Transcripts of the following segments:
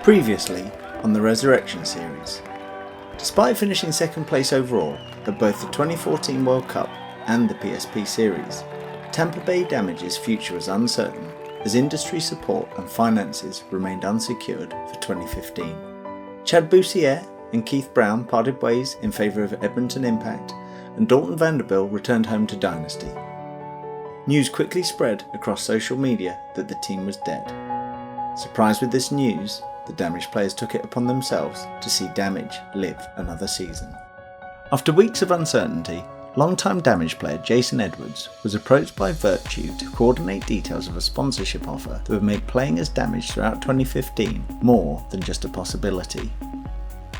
Previously on the Resurrection series. Despite finishing second place overall at both the 2014 World Cup and the PSP series, Tampa Bay Damage's future was uncertain as industry support and finances remained unsecured for 2015. Chad Boussiere and Keith Brown parted ways in favour of Edmonton Impact, and Dalton Vanderbilt returned home to Dynasty. News quickly spread across social media that the team was dead. Surprised with this news, the Damage players took it upon themselves to see Damage live another season. After weeks of uncertainty, longtime Damage player Jason Edwards was approached by Virtue to coordinate details of a sponsorship offer that would make playing as Damage throughout 2015 more than just a possibility.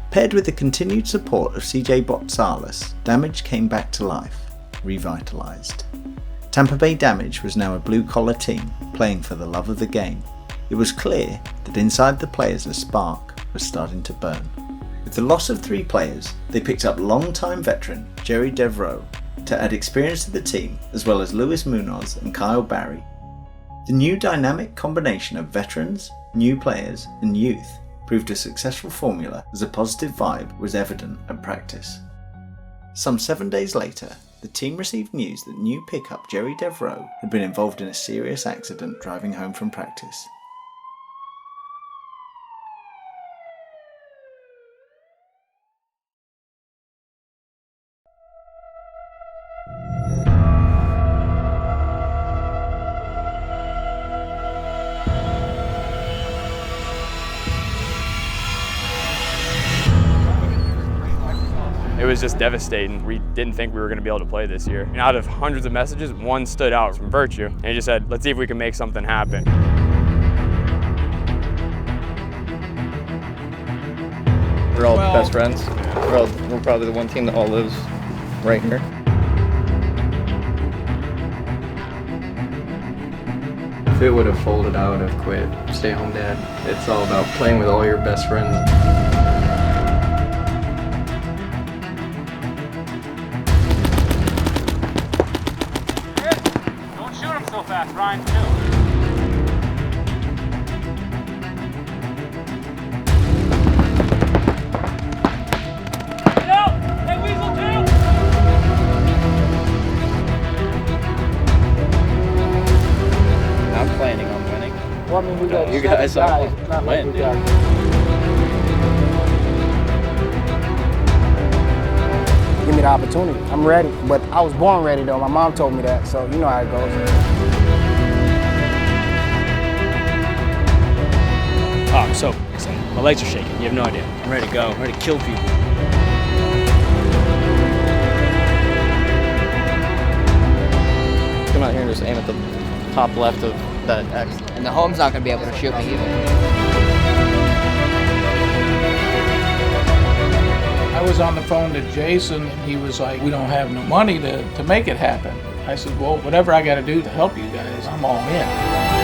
Paired with the continued support of CJ Botsalis, Damage came back to life, revitalised. Tampa Bay Damage was now a blue-collar team playing for the love of the game. It was clear that inside the players a spark was starting to burn. With the loss of 3 players, they picked up long-time veteran Jerry Devo to add experience to the team, as well as Luis Munoz and Kyle Barry. The new dynamic combination of veterans, new players and youth proved a successful formula as a positive vibe was evident at practice. Some 7 days later, the team received news that new pickup Jerry Devo had been involved in a serious accident driving home from practice. It was just devastating. We didn't think we were going to be able to play this year. And out of hundreds of messages, one stood out from Virtue. And he just said, let's see if we can make something happen. We're all best friends. We're probably the one team that all lives right here. If it would have folded, I would have quit. Stay home dad. It's all about playing with all your best friends. Fast, Ryan, too. Get out! Hey, Weasel, too! I'm planning on winning. Well, I mean, we got you guys are win, dude. Give me the opportunity. I'm ready, but I was born ready though. My mom told me that, so you know how it goes. Oh, I'm so excited. My legs are shaking. You have no idea. I'm ready to go. I'm ready to kill people. Come out here and just aim at the top left of that X. And the home's not going to be able to shoot me either. I was on the phone to Jason, and he was like, we don't have no money to make it happen. I said, well, whatever I got to do to help you guys, I'm all in.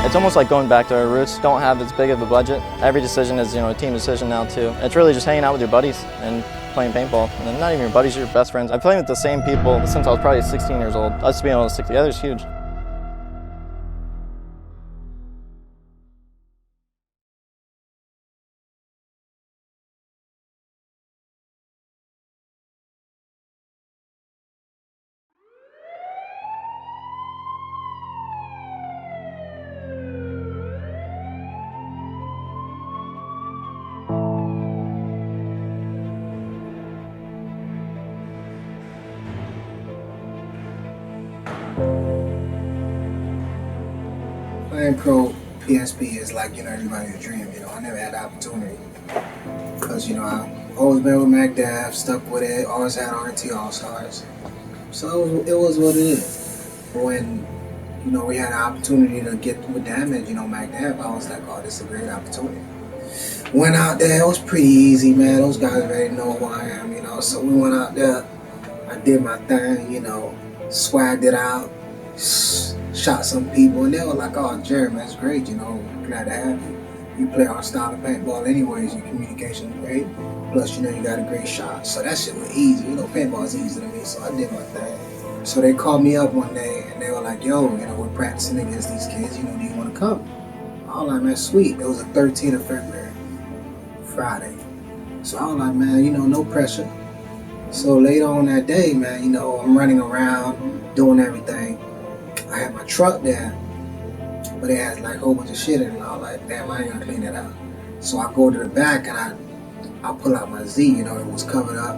It's almost like going back to our roots. Don't have as big of a budget. Every decision is, a team decision now too. It's really just hanging out with your buddies and playing paintball. And then not even your buddies, your best friends. I've played with the same people since I was probably 16 years old. Us being able to stick together is huge. Playing pro PSP is like, everybody's dream, I never had the opportunity. Because, I've always been with MacDav, stuck with it, always had RT All-Stars. So it was what it is. When, we had an opportunity to get with Damage, MacDav, I was like, oh, this is a great opportunity. Went out there, it was pretty easy, man. Those guys already know who I am, So we went out there, I did my thing, swagged it out. Shot some people, and they were like, oh, Jerry, man, it's great, glad to have you. You play our style of paintball anyways, your communication is great. Plus, you got a great shot. So that shit was easy. Paintball is easy to me, so I did my thing. So they called me up one day and they were like, yo, we're practicing against these kids, do you want to come? I was like, man, sweet. It was the 13th of February, Friday. So I was like, man, you know, no pressure. So later on that day, man, you know, I'm running around, doing everything. I had my truck there, but it had like a whole bunch of shit in it. And I was like, damn, I ain't gonna clean it out. So I go to the back and I pull out my Z, you know, it was covered up.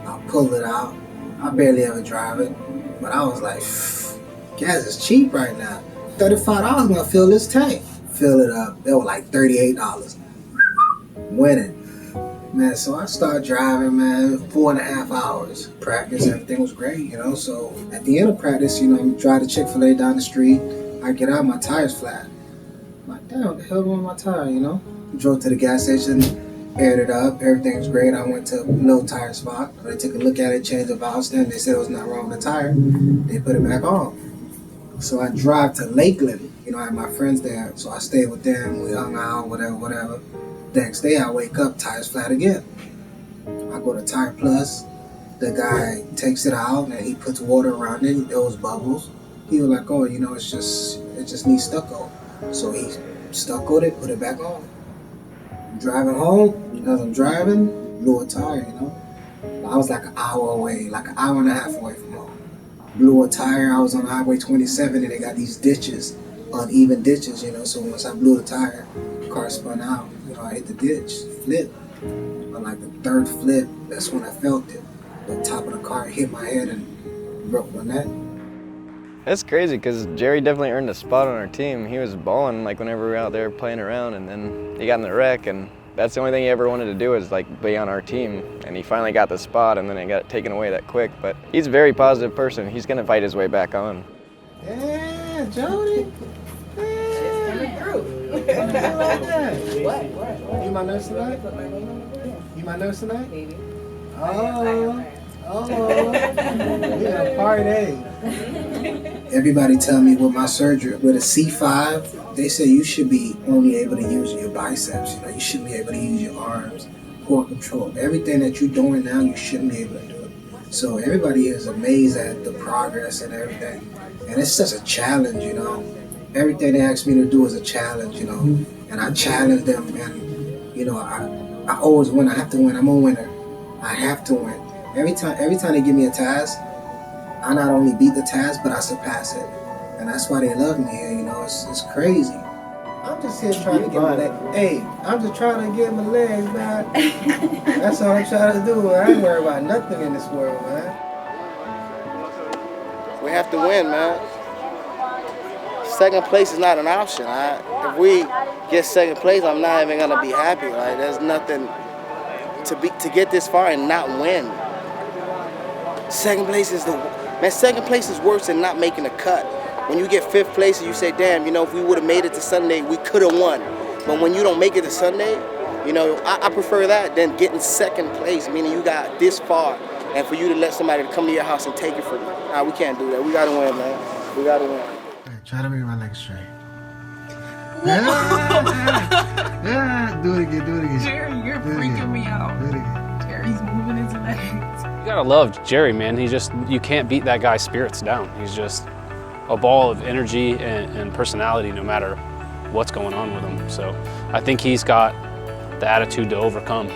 I pull it out. I barely ever drive it. But I was like, gas is cheap right now. $35 gonna fill this tank. Fill it up. It was like $38. Winning. Man, so I started driving, man, 4.5 hours. Practice, everything was great, you know. So at the end of practice, you know, I'm driving to Chick-fil-A down the street. I get out, my tire's flat. I'm like, damn, what the hell wrong with my tire, you know? Drove to the gas station, aired it up, everything was great. I went to no tire spot. They took a look at it, changed the valve stem. They said it was not wrong with the tire. They put it back on. So I drive to Lakeland. You know, I had my friends there, so I stayed with them. We hung out, whatever. Next day, I wake up, tires flat again. I go to Tire Plus. The guy takes it out and he puts water around it. There was bubbles. He was like, oh, you know, it just needs stucco. So he stuccoed it, put it back on. Driving home, as I'm driving, blew a tire, you know. I was like an hour away, like an hour and a half away from home. Blew a tire. I was on Highway 27 and they got these ditches, uneven ditches, you know. So once I blew the tire, the car spun out. You know, I hit the ditch, flip. On like the third flip, that's when I felt it. The top of the car hit my head and broke my neck. It's crazy because Jerry definitely earned a spot on our team. He was balling like whenever we were out there playing around, and then he got in the wreck, and that's the only thing he ever wanted to do is like be on our team. And he finally got the spot, and then it got taken away that quick. But he's a very positive person. He's gonna fight his way back on. Yeah, Jody. What? You my nurse tonight? You my nurse tonight? Maybe. Oh. Yeah, party. Everybody tell me with my surgery, with a C5, they say you should be only able to use your biceps. You know, you shouldn't be able to use your arms, core control. Everything that you're doing now, you shouldn't be able to do it. So everybody is amazed at the progress and everything. And it's such a challenge, you know. Everything they ask me to do is a challenge, you know. And I challenge them, and you know, I always win. I have to win. I'm a winner. I have to win. Every time they give me a task, I not only beat the task, but I surpass it. And that's why they love me here, you know, it's crazy. I'm just here trying to get my legs. Hey, I'm just trying to get my legs back. That's all I'm trying to do. I ain't worried about nothing in this world, man. We have to win, man. Second place is not an option. If we get second place, I'm not even gonna be happy. Like, there's nothing to get this far and not win. Second place is worse than not making a cut. When you get fifth place and you say, damn, you know, if we would have made it to Sunday, we could have won. But when you don't make it to Sunday, you know, I prefer that than getting second place, meaning you got this far, and for you to let somebody come to your house and take it from you. Nah, we can't do that. We gotta win, man. We gotta win. Try to make my legs straight. Do it again. Jerry, you're freaking me out. Do it again. Jerry's moving his legs. You gotta love Jerry, man. You can't beat that guy's spirits down. He's just a ball of energy and personality no matter what's going on with him. So I think he's got the attitude to overcome.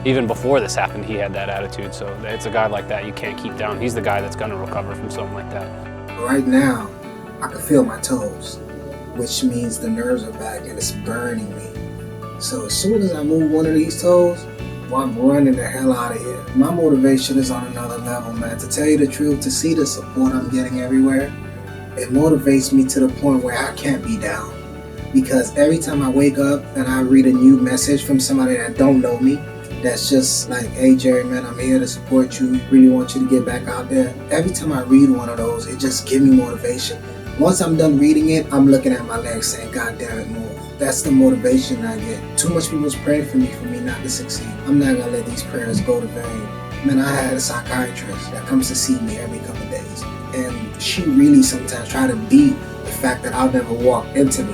Even before this happened, he had that attitude. So it's a guy like that you can't keep down. He's the guy that's gonna recover from something like that. Right now, I can feel my toes, which means the nerves are back and it's burning me. So as soon as I move one of these toes, well, I'm running the hell out of here. My motivation is on another level, man. To tell you the truth, to see the support I'm getting everywhere, it motivates me to the point where I can't be down. Because every time I wake up and I read a new message from somebody that don't know me, that's just like, hey Jerry, man, I'm here to support you. Really want you to get back out there. Every time I read one of those, it just gives me motivation. Once I'm done reading it, I'm looking at my legs saying, God damn it, move. That's the motivation I get. Too much people's praying for me not to succeed. I'm not gonna let these prayers go to vain. Man, I had a psychiatrist that comes to see me every couple of days. And she really sometimes try to beat the fact that I'll never walk into me.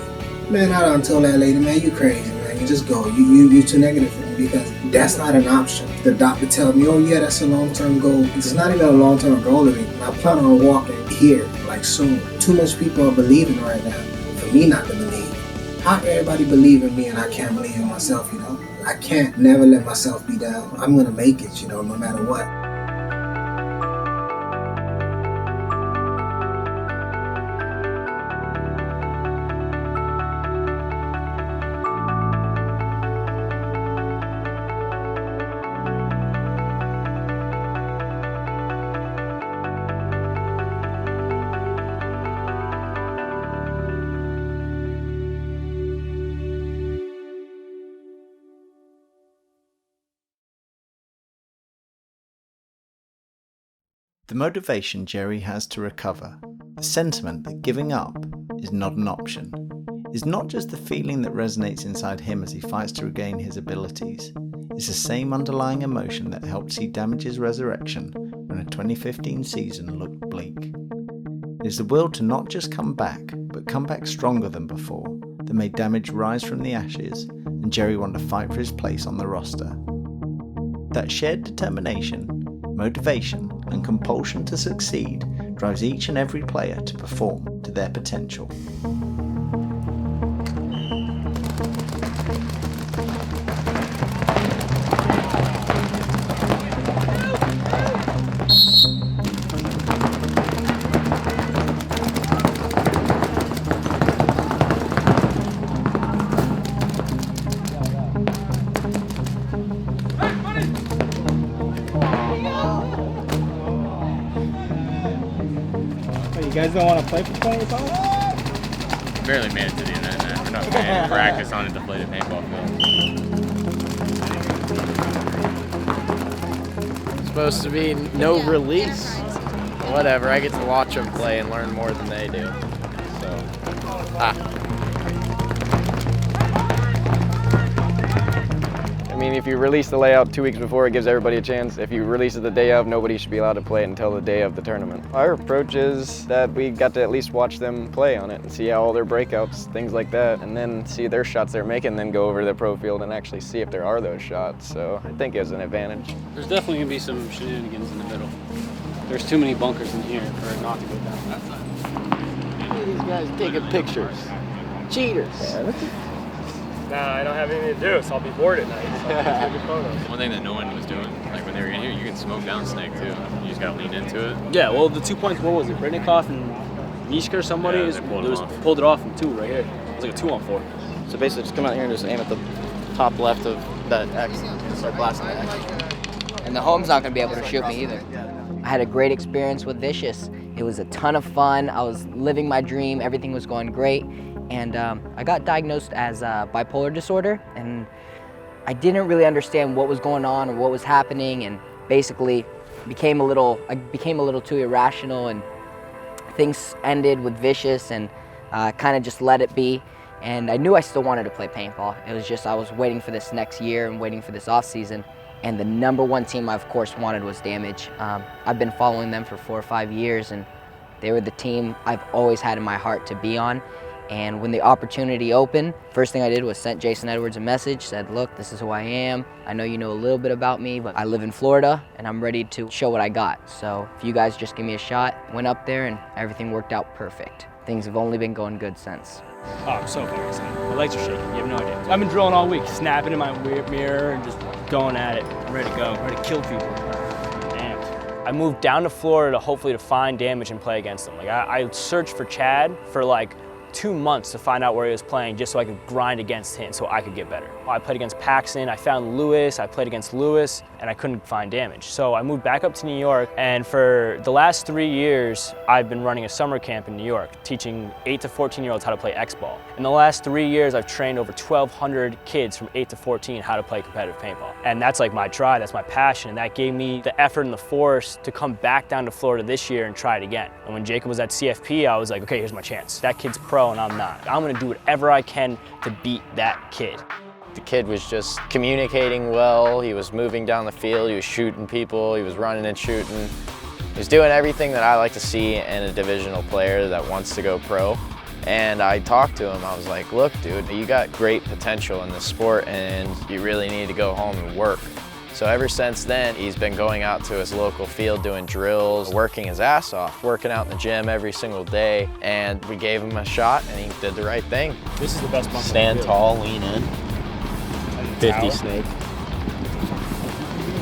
Man, I done told that lady, man, you crazy, man. You just go. You're too negative for me because that's not an option. The doctor tells me, oh yeah, that's a long-term goal. It's not even a long-term goal to me. I plan on walking here, like soon. Too much people are believing right now for me not to believe. How can everybody believe in me and I can't believe in myself, you know? I can't never let myself be down. I'm gonna make it, you know, no matter what. The motivation Jerry has to recover, the sentiment that giving up is not an option, is not just the feeling that resonates inside him as he fights to regain his abilities. It's the same underlying emotion that helped see Damage's resurrection when the 2015 season looked bleak. It is the will to not just come back, but come back stronger than before, that made Damage rise from the ashes and Jerry want to fight for his place on the roster. That shared determination, motivation, and compulsion to succeed drives each and every player to perform to their potential. You guys don't want to play for 20 minutes? Barely made it to the event, man. We're not playing practice on a deflated paintball field. Supposed to be no release. Whatever, I get to watch them play and learn more than they do. So, I mean, if you release the layout 2 weeks before, it gives everybody a chance. If you release it the day of, nobody should be allowed to play it until the day of the tournament. Our approach is that we got to at least watch them play on it and see how all their breakouts, things like that, and then see their shots they're making, then go over to the pro field and actually see if there are those shots. So I think it's an advantage. There's definitely gonna be some shenanigans in the middle. There's too many bunkers in here for it not to go down. look at these guys taking pictures. Cheaters. Yeah, Nah, I don't have anything to do, so I'll be bored at night. So I'll take photos. One thing that no one was doing, like when they were in here, you can smoke down Snake too. You just gotta lean into it. Yeah, well, the 2 points, what was it? Brednikov and Mishka or somebody pulled it off from 2 right here. It was like a 2-on-4. So basically just come out here and just aim at the top left of that X and start blasting that X. And the home's not gonna be able to shoot me either. I had a great experience with Vicious. It was a ton of fun. I was living my dream. Everything was going great. And I got diagnosed as bipolar disorder, and I didn't really understand what was going on or what was happening, and basically I became a little too irrational, and things ended with Vicious, and kind of just let it be. And I knew I still wanted to play paintball. It was just I was waiting for this next year and waiting for this off season. And the #1 team I of course wanted was Damage. I've been following them for 4 or 5 years, and they were the team I've always had in my heart to be on. And when the opportunity opened, first thing I did was sent Jason Edwards a message, said, look, this is who I am. I know you know a little bit about me, but I live in Florida and I'm ready to show what I got. So if you guys just give me a shot, went up there and everything worked out perfect. Things have only been going good since. Oh, I'm so fucking excited. My legs are shaking, you have no idea. I've been drilling all week, snapping in my mirror and just going at it. I'm ready to go, I'm ready to kill people. Damn. I moved down to Florida hopefully to find Damage and play against them. Like I searched for Chad for like 2 months to find out where he was playing just so I could grind against him so I could get better. I played against Paxton, I found Lewis, I played against Lewis, and I couldn't find Damage. So I moved back up to New York, and for the last 3 years, I've been running a summer camp in New York, teaching 8 to 14-year-olds how to play X-ball. In the last 3 years, I've trained over 1,200 kids from 8 to 14 how to play competitive paintball. And that's like my drive, that's my passion, and that gave me the effort and the force to come back down to Florida this year and try it again. And when Jacob was at CFP, I was like, okay, here's my chance. That kid's pro and I'm not. I'm gonna do whatever I can to beat that kid. The kid was just communicating well, he was moving down the field, he was shooting people, he was running and shooting. He was doing everything that I like to see in a divisional player that wants to go pro. And I talked to him, I was like, look dude, you got great potential in this sport and you really need to go home and work. So ever since then, he's been going out to his local field doing drills, working his ass off, working out in the gym every single day, and we gave him a shot and he did the right thing. This is the best bump. Stand tall, lean in. 50 snake.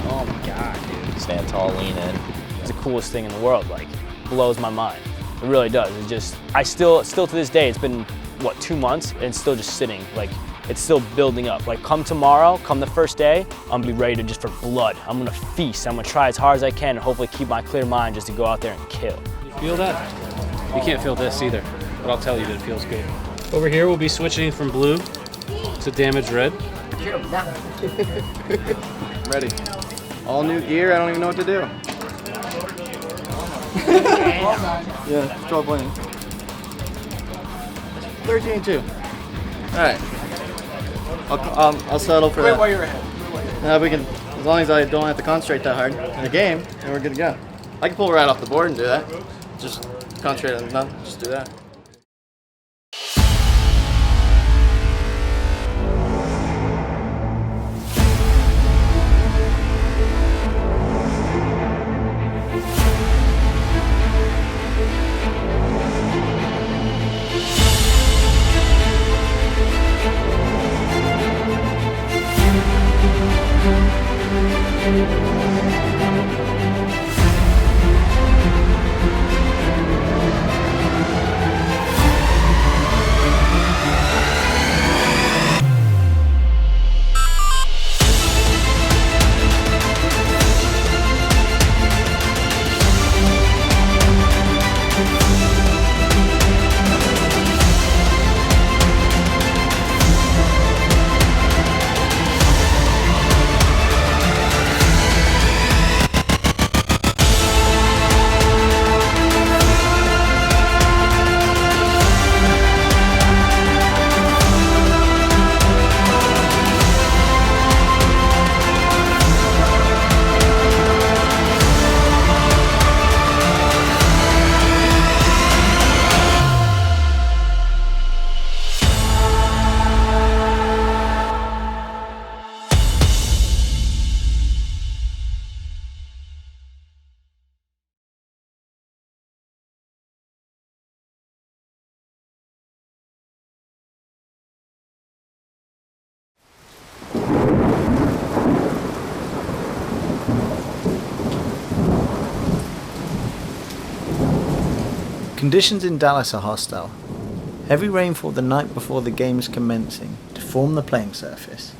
Oh my God, dude. Stand tall, lean in. It's the coolest thing in the world, like, blows my mind. It really does. It's just, I still to this day, it's been, what, 2 months, and it's still just sitting, like, it's still building up. Like, come tomorrow, come the first day, I'm gonna be ready to just for blood. I'm gonna feast. I'm gonna try as hard as I can and hopefully keep my clear mind just to go out there and kill. You feel that? You can't feel this either, but I'll tell you that it feels good. Over here, we'll be switching from blue to damage red. Ready. All new gear, I don't even know what to do. Yeah, 12 pointing. 13-2. All right. I'll settle for that. Wait while you're ahead. Now we can, as long as I don't have to concentrate that hard in the game, then we're good to go. I can pull right off the board and do that. Just concentrate on nothing. Just do that. Conditions in Dallas are hostile. Heavy rainfall the night before the game's commencing deformed the playing surface.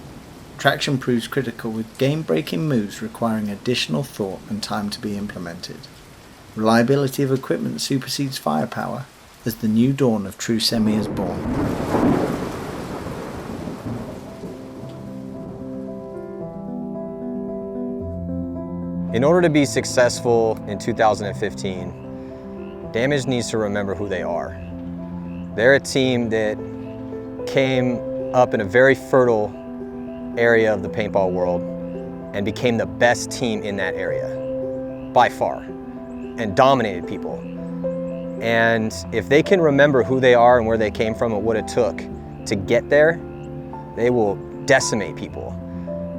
Traction proves critical, with game-breaking moves requiring additional thought and time to be implemented. Reliability of equipment supersedes firepower as the new dawn of true semi is born. In order to be successful in 2015, Damage needs to remember who they are. They're a team that came up in a very fertile area of the paintball world and became the best team in that area, by far, and dominated people. And if they can remember who they are and where they came from and what it took to get there, they will decimate people.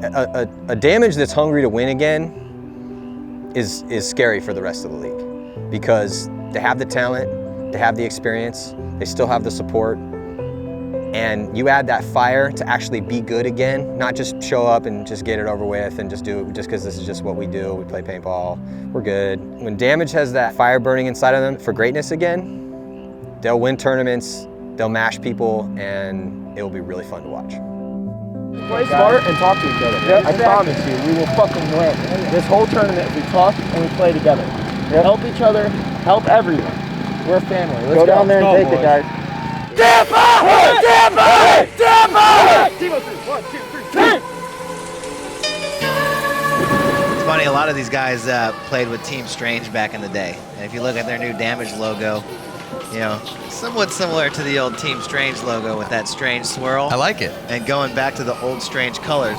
A Damage that's hungry to win again is scary for the rest of the league, because they have the talent, they have the experience, they still have the support, and you add that fire to actually be good again, not just show up and just get it over with and just do it just because this is just what we do, we play paintball, we're good. When Damage has that fire burning inside of them for greatness again, they'll win tournaments, they'll mash people, and it'll be really fun to watch. Play smart and talk to each other. Yep, I promise you, we will fucking win. This whole tournament, we talk and we play together. Yep. Help each other, help everyone. We're a family. Let's go down there and take it, guys. Tampa! Tampa! Tampa! Devo 1, 2, 3, 4. It's funny, a lot of these guys played with Team Strange back in the day. And if you look at their new Damage logo, you know, somewhat similar to the old Team Strange logo with that strange swirl. I like it. And going back to the old Strange colors.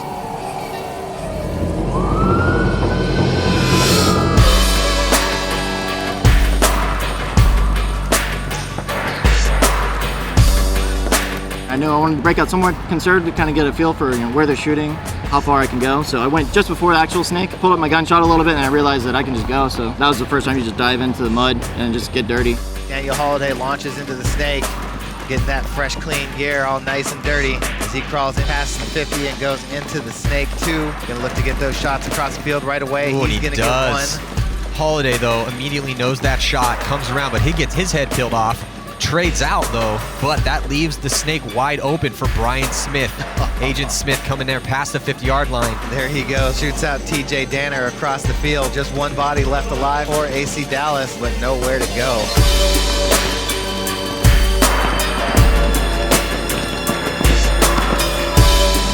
I knew I wanted to break out somewhat conservative to kind of get a feel for where they're shooting, how far I can go. So I went just before the actual snake, pulled up my gunshot a little bit, and I realized that I can just go. So that was the first time you just dive into the mud and just get dirty. Daniel Holiday launches into the snake, getting that fresh, clean gear all nice and dirty as he crawls in past the 50 and goes into the snake 2. Gonna look to get those shots across the field right away. Ooh, He's he gonna does. get one. Holiday, though, immediately knows that shot, comes around, but he gets his head peeled off. Trades out, though, but that leaves the snake wide open for Brian Smith. Agent Smith coming there past the 50-yard line. There he goes, shoots out TJ Danner across the field. Just one body left alive for AC Dallas, but nowhere to go.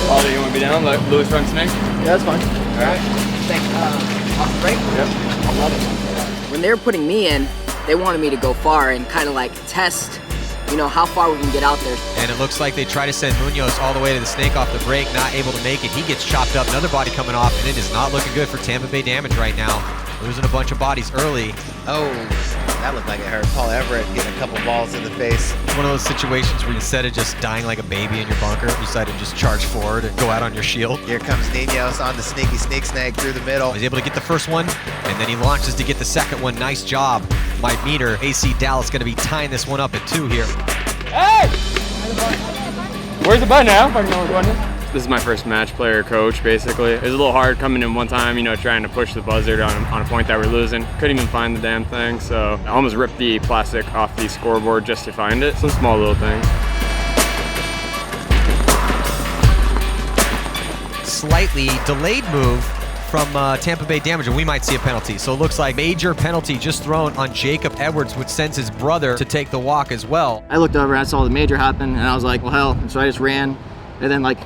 Holiday, you want to be down? Like Lewis run snake? Yeah, that's fine. All right. Off the break? Yep. I love it. When they were putting me in, they wanted me to go far and kind of like test, you know, how far we can get out there. And it looks like they try to send Munoz all the way to the snake off the break, not able to make it. He gets chopped up, another body coming off, and it is not looking good for Tampa Bay Damage right now. Losing a bunch of bodies early. Oh, that looked like it hurt. Paul Everett getting a couple balls in the face. One of those situations where instead of just dying like a baby in your bunker, you decide to just charge forward and go out on your shield. Here comes Ninos on the sneaky sneak snake through the middle. He's able to get the first one, and then he launches to get the second one. Nice job by Meter. AC Dallas going to be tying this one up at 2 here. Hey! Where's the button now? This is my first match player coach, basically. It was a little hard coming in one time, you know, trying to push the buzzard on a point that we're losing. Couldn't even find the damn thing, so I almost ripped the plastic off the scoreboard just to find it. Some small little things. Slightly delayed move from Tampa Bay Damage, and we might see a penalty. So it looks like major penalty just thrown on Jacob Edwards, which sends his brother to take the walk as well. I looked over, I saw the major happen, and I was like, well, hell. And so I just ran, and then like,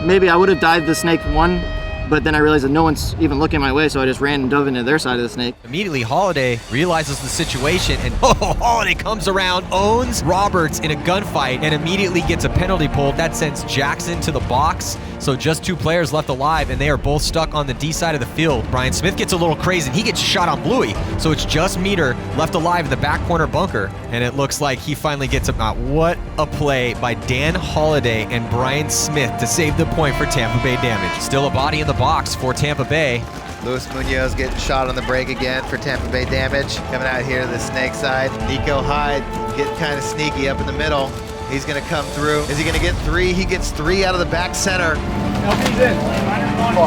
maybe I would have dived the snake one, but then I realized that no one's even looking my way, so I just ran and dove into their side of the snake. Immediately, Holiday realizes the situation, and Holiday comes around, owns Roberts in a gunfight, and immediately gets a penalty pulled. That sends Jackson to the box, so just 2 players left alive, and they are both stuck on the D side of the field. Brian Smith gets a little crazy, and he gets shot on Bluey, so it's just Meter left alive in the back corner bunker, and it looks like he finally gets him out. What a play by Dan Holiday and Brian Smith to save the point for Tampa Bay Damage. Still a body in the box for Tampa Bay. Luis Munoz getting shot on the break again for Tampa Bay Damage. Coming out here to the snake side. Nico Hyde getting kind of sneaky up in the middle. He's going to come through. Is he going to get 3? He gets 3 out of the back center. LP's in.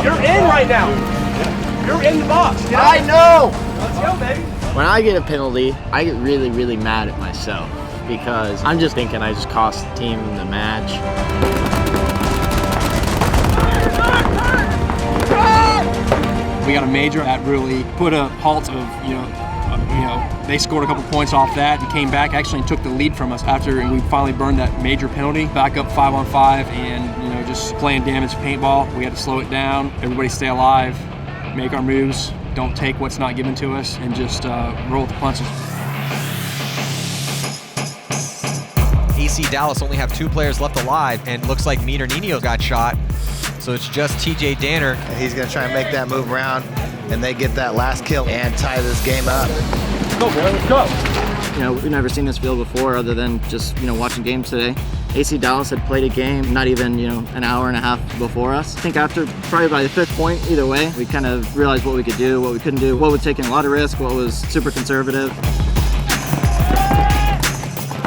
You're in right now. You're in the box. I know. Let's go, baby. When I get a penalty, I get really, really mad at myself because I'm just thinking I just cost the team the match. We got a major that really put a halt of, they scored a couple points off that and came back, actually took the lead from us after we finally burned that major penalty. Back up 5-on-5 and, just playing damage paintball. We had to slow it down, everybody stay alive, make our moves, don't take what's not given to us, and just roll with the punches. AC Dallas only have 2 players left alive, and looks like Meter Nino got shot. So it's just TJ Danner. And he's going to try and make that move around, and they get that last kill and tie this game up. Let's go, boy, let's go. We've never seen this field before other than just, watching games today. AC Dallas had played a game not even, an hour and a half before us. I think after, probably by the 5th point, either way, we kind of realized what we could do, what we couldn't do, what was taking a lot of risk, what was super conservative.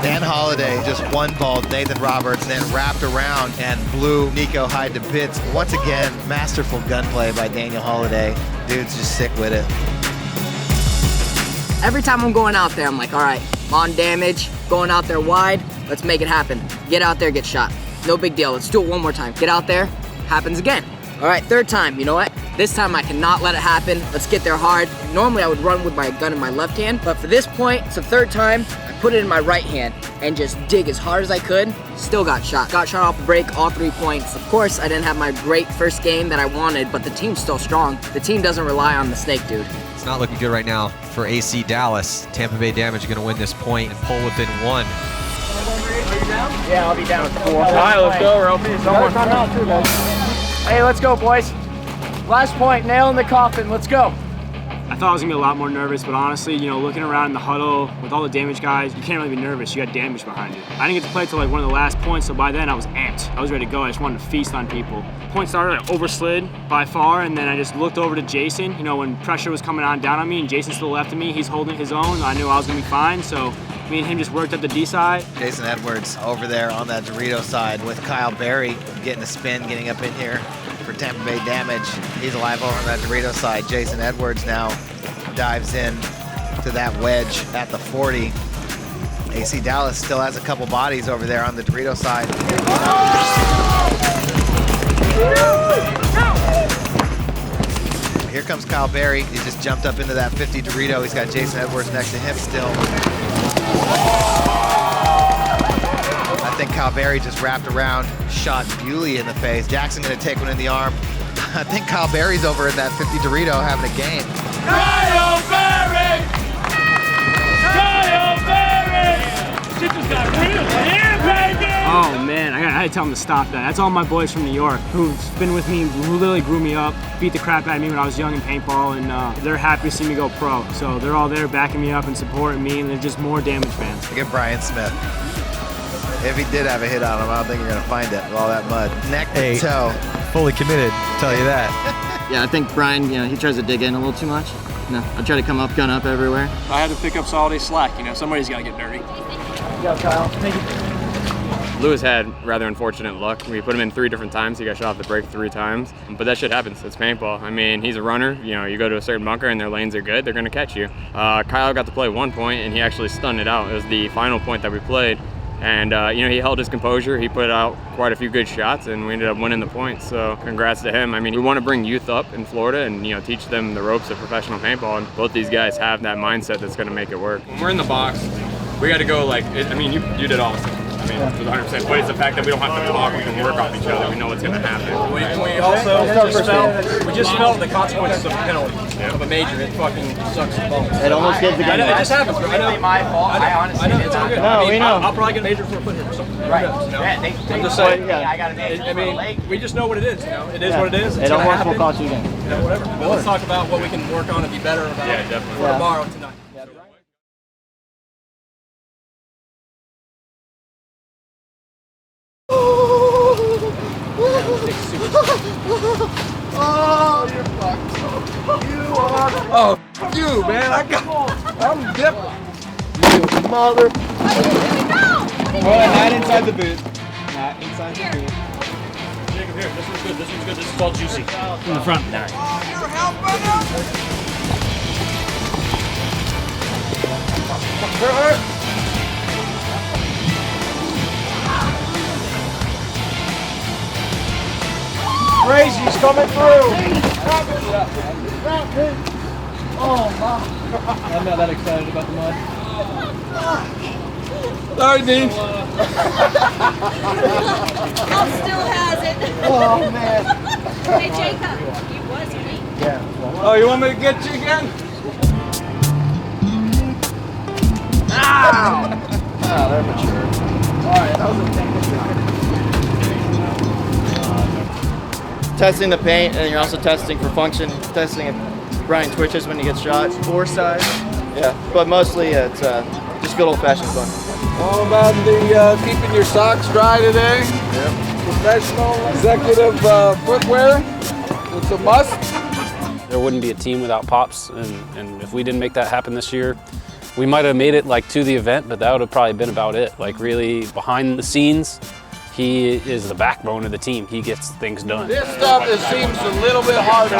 Dan Holiday just one-balled Nathan Roberts, then wrapped around and blew Nico Hyde to bits. Once again, masterful gunplay by Daniel Holiday. Dude's just sick with it. Every time I'm going out there, I'm like, all right, on damage, going out there wide, let's make it happen. Get out there, get shot. No big deal, let's do it one more time. Get out there, happens again. All right, 3rd time, you know what? This time I cannot let it happen. Let's get there hard. Normally I would run with my gun in my left hand, but for this point, it's the 3rd time, I put it in my right hand and just dig as hard as I could. Still got shot. Got shot off the break, all 3 points. Of course, I didn't have my great first game that I wanted, but the team's still strong. The team doesn't rely on the snake, dude. It's not looking good right now for AC Dallas. Tampa Bay Damage going to win this point and pull within 1. Yeah, I'll be down with 4. All right, let's go, Ralphie. Hey, let's go, boys. Last point, nail in the coffin, let's go. I thought I was gonna be a lot more nervous, but honestly, you know, looking around in the huddle with all the Damage guys, you can't really be nervous. You got Damage behind you. I didn't get to play till like one of the last points, so by then I was amped. I was ready to go. I just wanted to feast on people. Point started, I overslid by far, and then I just looked over to Jason. You know, when pressure was coming down on me, and Jason's to the left of me, he's holding his own. I knew I was gonna be fine, so me and him just worked up the D side. Jason Edwards over there on that Dorito side with Kyle Berry getting a spin, getting up in here for Tampa Bay Damage. He's alive over on that Dorito side. Jason Edwards now dives in to that wedge at the 40. AC Dallas still has a couple bodies over there on the Dorito side. Here comes Kyle Berry. He just jumped up into that 50 Dorito. He's got Jason Edwards next to him still. I think Kyle Berry just wrapped around, shot Bewley in the face. Jackson gonna take one in the arm. I think Kyle Berry's over in that 50 Dorito having a game. Kyle Berry! Kyle Berry! Shit just got real here, baby! Oh man, I had to tell him to stop that. That's all my boys from New York who've been with me, who literally grew me up, beat the crap out of me when I was young in paintball, and they're happy to see me go pro. So they're all there backing me up and supporting me, and they're just more Damage fans. Look at Brian Smith. If he did have a hit on him, I don't think you're gonna find it with all that mud. Neck to toe. Fully committed, tell you that. Yeah, I think Brian, you know, he tries to dig in a little too much. You know, I try to come up, gun up everywhere. I had to pick up Soliday's slack. You know, somebody's got to get dirty. Yeah, Kyle. Thank you. Lewis had rather unfortunate luck. We put him in 3 different times. He got shot off the break 3 times. But that shit happens. It's paintball. I mean, he's a runner. You know, you go to a certain bunker and their lanes are good, they're going to catch you. Kyle got to play 1 point and he actually stunned it out. It was the final point that we played. And, you know, he held his composure. He put out quite a few good shots and we ended up winning the point. So congrats to him. I mean, we want to bring youth up in Florida and, you know, teach them the ropes of professional paintball. And both these guys have that mindset that's going to make it work. When we're in the box, we got to go like, I mean, you did awesome. I mean, it was 100%, but it's the fact that we don't have to talk, we can work off each other, we know what's going to happen. We also just felt the consequences of a penalty, of a major. It fucking sucks the balls. It almost gives the game. It just happens, bro. I know. My fault. I honestly know it's all good. No, we know. I'll probably get a major for a foot hit or something. Right. Yeah, I'm just saying. I got a major. I mean, we just know what it is. You know, it is what it is. It almost will cost you a game. You know, whatever. But let's talk about what we can work on and be better about for tomorrow, tonight. Oh, you're fucked. You are. Oh, you, man. I'm different. You mother. Not inside the boot. Not inside the boot. Jacob, here. This one's good. This one's good. This is called juicy. In the front. There. Crazy's coming through. Oh, my. I'm not that excited about the mud. Sorry, Dean. Mom still has it. Oh, man. Hey, Jacob, you was me. Yeah. Oh, you want me to get you again? Ow! Oh, they're mature. All right, that was a Testing the paint, and you're also testing for function, testing if Brian twitches when he gets shot. 4 size. Yeah, but mostly it's just good old-fashioned fun. All about the keeping your socks dry today. Yep. Professional executive footwear. It's a must. There wouldn't be a team without Pops, and if we didn't make that happen this year, we might have made it like to the event, but that would have probably been about it. Like really behind the scenes, he is the backbone of the team. He gets things done. This stuff seems a little bit harder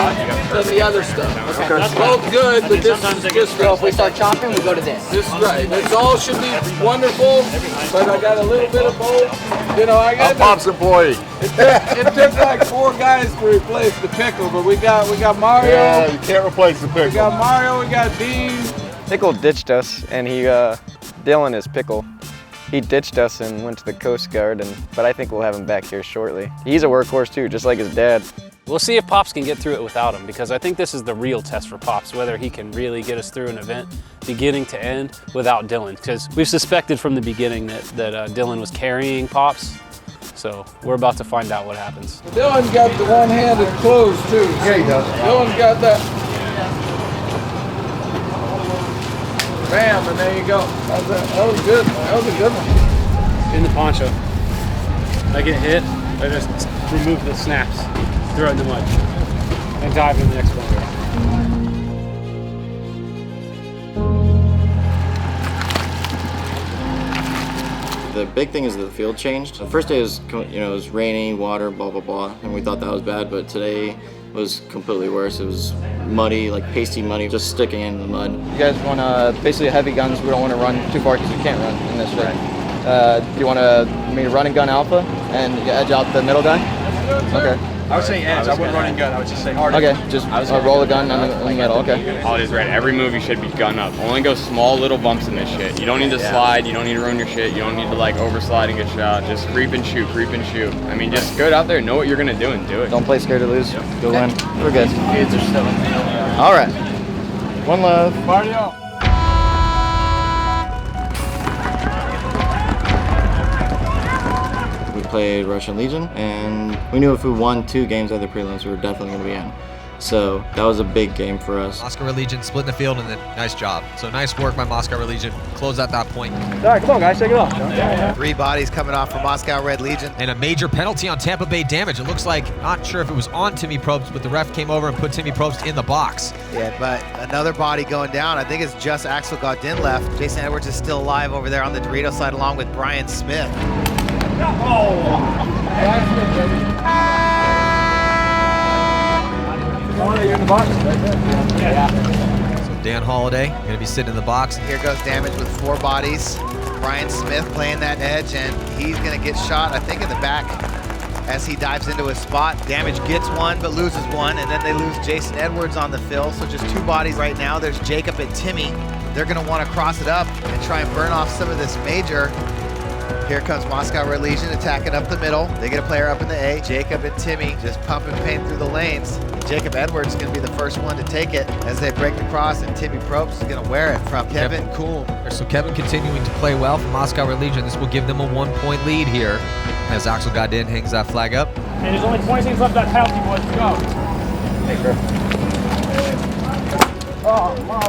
than the other stuff. Okay. It's both good, but this is just So if we start chopping, we go to this. This is right. It all should be wonderful, but I got a little bit of both. You know, I got I'm Pop's employee. It took like 4 guys to replace the pickle, but we got Mario. Yeah, you can't replace the pickle. We got Mario. We got Dean. Pickle ditched us, and Dylan is Pickle. He ditched us and went to the Coast Guard, but I think we'll have him back here shortly. He's a workhorse too, just like his dad. We'll see if Pops can get through it without him, because I think this is the real test for Pops, whether he can really get us through an event beginning to end without Dylan, because we've suspected from the beginning that Dylan was carrying Pops. So we're about to find out what happens. Dylan's got the one-handed close too. Yeah, he does. Dylan's got that. Bam, and there you go. That was good. That was a good one. In the poncho. I get hit, I just remove the snaps, throw it in the mud, and dive in the next one. The big thing is that the field changed. The first day was, it was rainy, water, blah, blah, blah, and we thought that was bad, but today was completely worse. It was muddy, like pasty muddy, just sticking in the mud. You guys want basically heavy guns. We don't want to run too far because you can't run in this rig. Do you want me to run and gun alpha and edge out the middle guy? Okay. I was saying edge. I wouldn't run and gun. I would just say hard. Okay, just roll a gun in the middle. Okay. Holiday's right. Every move you should be gun up. Only go small little bumps in this shit. You don't need to slide. You don't need to ruin your shit. You don't need to like overslide and get shot. Just creep and shoot. Creep and shoot. I mean, just go out there, know what you're gonna do, and do it. Don't play scared to lose. Go win. We're good. Kids are still. All right. One love. Party on. Played Russian Legion, and we knew if we won 2 games at the prelims, we were definitely going to be in. So that was a big game for us. Moscow Red Legion splitting the field, and then nice job. So nice work by Moscow Red Legion. Close at that point. All right, come on, guys, take it off. 3 bodies coming off for Moscow Red Legion. And a major penalty on Tampa Bay Damage. It looks like, not sure if it was on Timmy Probst, but the ref came over and put Timmy Probst in the box. Yeah, but another body going down. I think it's just Axel Godin left. Jason Edwards is still alive over there on the Dorito side along with Brian Smith. So Dan Holiday going to be sitting in the box. Here goes Damage with 4 bodies. Brian Smith playing that edge, and he's going to get shot, I think, in the back as he dives into his spot. Damage gets one, but loses one, and then they lose Jason Edwards on the fill. So just 2 bodies right now. There's Jacob and Timmy. They're going to want to cross it up and try and burn off some of this major. Here comes Moscow Red Legion attacking up the middle. They get a player up in the A. Jacob and Timmy just pumping paint through the lanes. Jacob Edwards is going to be the first one to take it as they break the cross, and Timmy Probst is going to wear it from Kevin Kuhl. So Kevin continuing to play well for Moscow Red Legion. This will give them a 1-point lead here as Axel Godin hangs that flag up. And there's only 20 seconds left that penalty, boys. Go. Hey, bro. Oh, my.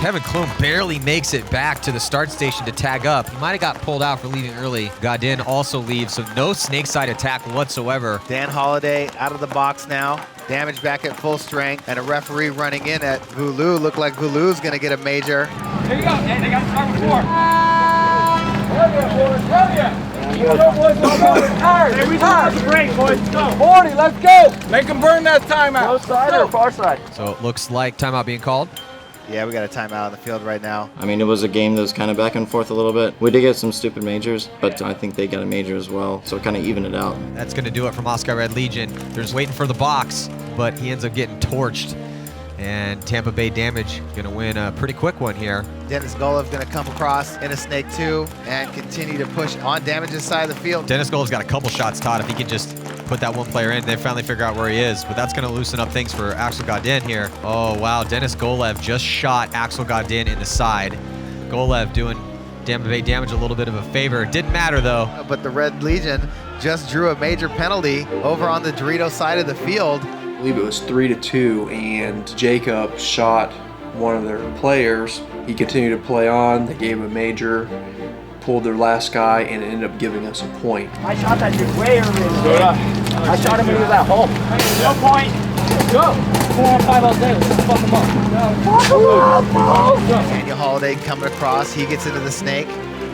Kevin Klum barely makes it back to the start station to tag up. He might have got pulled out for leaving early. Godin also leaves, so no snake side attack whatsoever. Dan Holiday out of the box now. Damage back at full strength, and a referee running in at Vulu. Look like Vulu's gonna get a major. Here you go. Hey, they got to start with 4. Hell yeah, boys. Hell yeah. You know, boys, hey, we have to break, boys. Let's go. 40, let's go. Make them burn that timeout. Close side or far side? So it looks like timeout being called. Yeah, we got a timeout on the field right now. I mean, it was a game that was kind of back and forth a little bit. We did get some stupid majors, but I think they got a major as well, so it kind of evened it out. That's going to do it for Moscow Red Legion. They're just waiting for the box, but he ends up getting torched. And Tampa Bay Damage going to win a pretty quick one here. Dennis Golev going to come across in a Snake 2 and continue to push on Damage's side of the field. Dennis Golev's got a couple shots, Todd. If he can just put that one player in, they finally figure out where he is. But that's going to loosen up things for Axel Godin here. Oh, wow. Dennis Golev just shot Axel Godin in the side. Golev doing Tampa Bay Damage a little bit of a favor. Didn't matter, though. But the Red Legion just drew a major penalty over on the Dorito side of the field. I believe it was 3-2, and Jacob shot one of their players. He continued to play on. They gave him a major, pulled their last guy, and ended up giving us a point. I shot that dude way early. I shot him when he was at home. No point. Go. 4 on 5 all day. Let's just fuck him up. Daniel Holiday coming across. He gets into the Snake.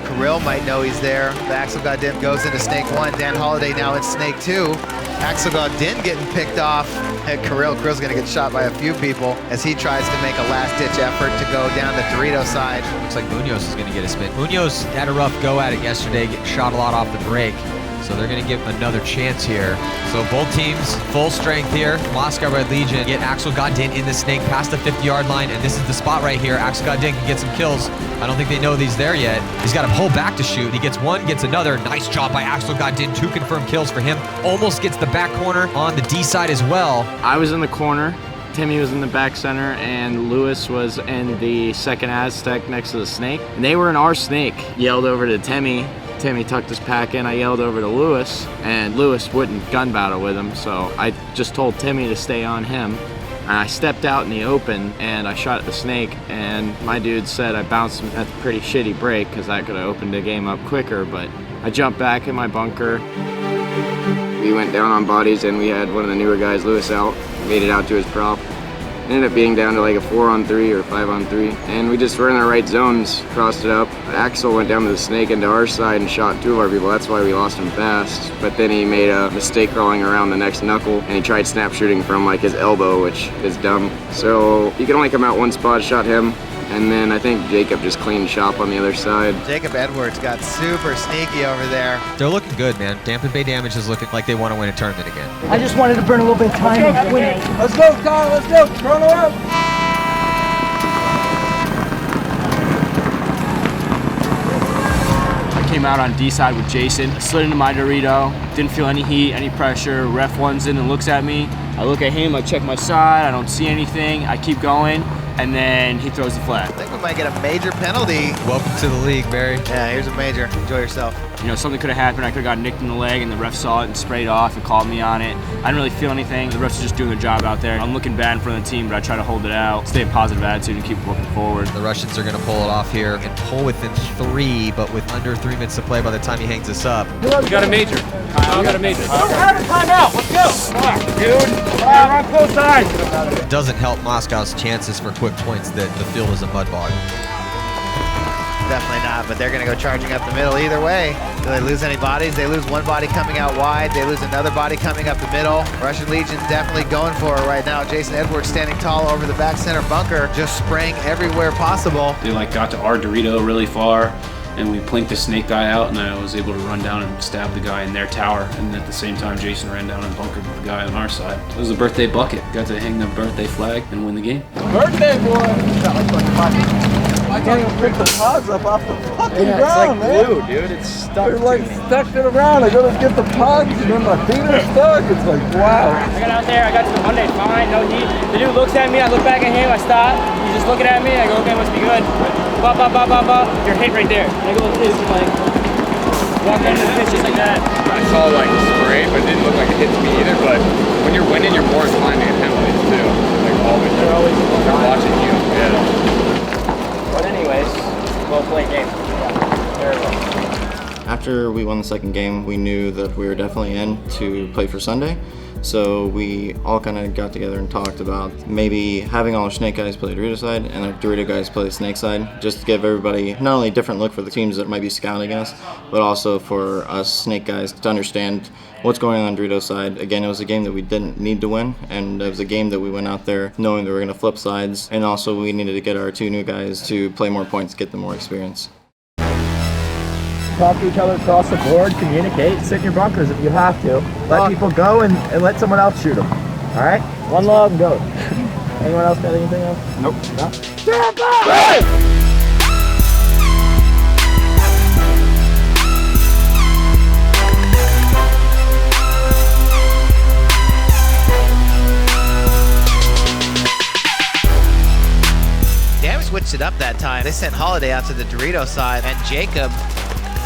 Kirill might know he's there. The Axel Godin goes into Snake 1. Dan Holiday now in Snake 2. Axel Godin getting picked off. And Kirill's going to get shot by a few people as he tries to make a last-ditch effort to go down the Dorito side. Looks like Munoz is going to get a spin. Munoz had a rough go at it yesterday, getting shot a lot off the break. So they're going to give another chance here. So both teams full strength here. Moscow Red Legion get Axel Godin in the Snake past the 50-yard line, and this is the spot right here. Axel Godin can get some kills. I don't think they know he's there yet. He's got to pull back to shoot. He gets one, gets another. Nice job by Axel Godin. 2 confirmed kills for him. Almost gets the back corner on the D side as well. I was in the corner. Timmy was in the back center, and Lewis was in the second Aztec next to the Snake. And they were in our Snake. Yelled over to Timmy, Timmy tucked his pack in, I yelled over to Lewis, and Lewis wouldn't gun battle with him, so I just told Timmy to stay on him. And I stepped out in the open and I shot at the snake, and my dude said I bounced him at a pretty shitty break because I could have opened the game up quicker, but I jumped back in my bunker. We went down on bodies and we had one of the newer guys, Lewis, out, made it out to his prop. Ended up being down to like a 4-on-3 or 5-on-3, and we just were in the right zones, crossed it up. Axel went down to the snake into our side and shot 2 of our people. That's why we lost him fast. But then he made a mistake crawling around the next knuckle, and he tried snap shooting from like his elbow, which is dumb. So you can only come out one spot, shot him, and then I think Jacob just cleaned shop on the other side. Jacob Edwards got super sneaky over there. They're looking good, man. Tampa Bay Damage is looking like they want to win a tournament again. I just wanted to burn a little bit of time. Let's go, Kyle. Let's go. Turn her up. I came out on D side with Jason. I slid into my Dorito. Didn't feel any heat, any pressure. Ref one's in and looks at me. I look at him. I check my side. I don't see anything. I keep going. And then he throws the flag. I think we might get a major penalty. Welcome to the league, Barry. Yeah, here's a major. Enjoy yourself. You know, something could have happened. I could have got nicked in the leg and the ref saw it and sprayed off and called me on it. I didn't really feel anything. The refs are just doing their job out there. I'm looking bad in front of the team, but I try to hold it out, stay in positive attitude, and keep working forward. The Russians are going to pull it off here and pull within 3, but with under 3 minutes to play by the time he hangs this up. We got a major. Kyle got a major. Have a timeout. Let's go. Come on, dude. We're on close side. It doesn't help Moscow's chances for quick points that the field is a mud bog. Definitely not, but they're going to go charging up the middle either way. Do they lose any bodies? They lose one body coming out wide. They lose another body coming up the middle. Russian Legion's definitely going for it right now. Jason Edwards standing tall over the back center bunker, just spraying everywhere possible. They like got to our Dorito really far, and we plinked the snake guy out, and I was able to run down and stab the guy in their tower. And at the same time, Jason ran down and bunkered the guy on our side. It was a birthday bucket. Got to hang the birthday flag and win the game. Birthday boy. I can't even pick the pods up off the fucking ground, man. It's like glue, dude. It's stuck. They're like stuck it around. I gotta get the pods, and then my feet are stuck. It's like, wow. I got out there, I got to the Monday, fine, no heat. The dude looks at me, I look back at him, I stop. He's just looking at me, I go, okay, must be good. Bop, bop, bop, bop, bop. You're hit right there. I go like this, like, walk into the pitch just like that. I saw like spray, but it didn't look like it hits me either. But when you're winning, you're more inclined to get penalties too. Like always. They're watching you. Yeah. But anyways, well played game. Very well. After we won the second game, we knew that we were definitely in to play for Sunday. So we all kind of got together and talked about maybe having all our snake guys play Dorito side and our Dorito guys play the snake side, just to give everybody not only a different look for the teams that might be scouting us, but also for us snake guys to understand what's going on Dorito side. Again, it was a game that we didn't need to win, and it was a game that we went out there knowing that we were going to flip sides, and also we needed to get our 2 new guys to play more points, get them more experience. Talk to each other across the board, communicate, sit in your bunkers if you have to. Let people go and let someone else shoot them. All right? One love and go. Anyone else got anything else? Nope. No? Damage switched it up that time. They sent Holiday out to the Dorito side, and Jacob.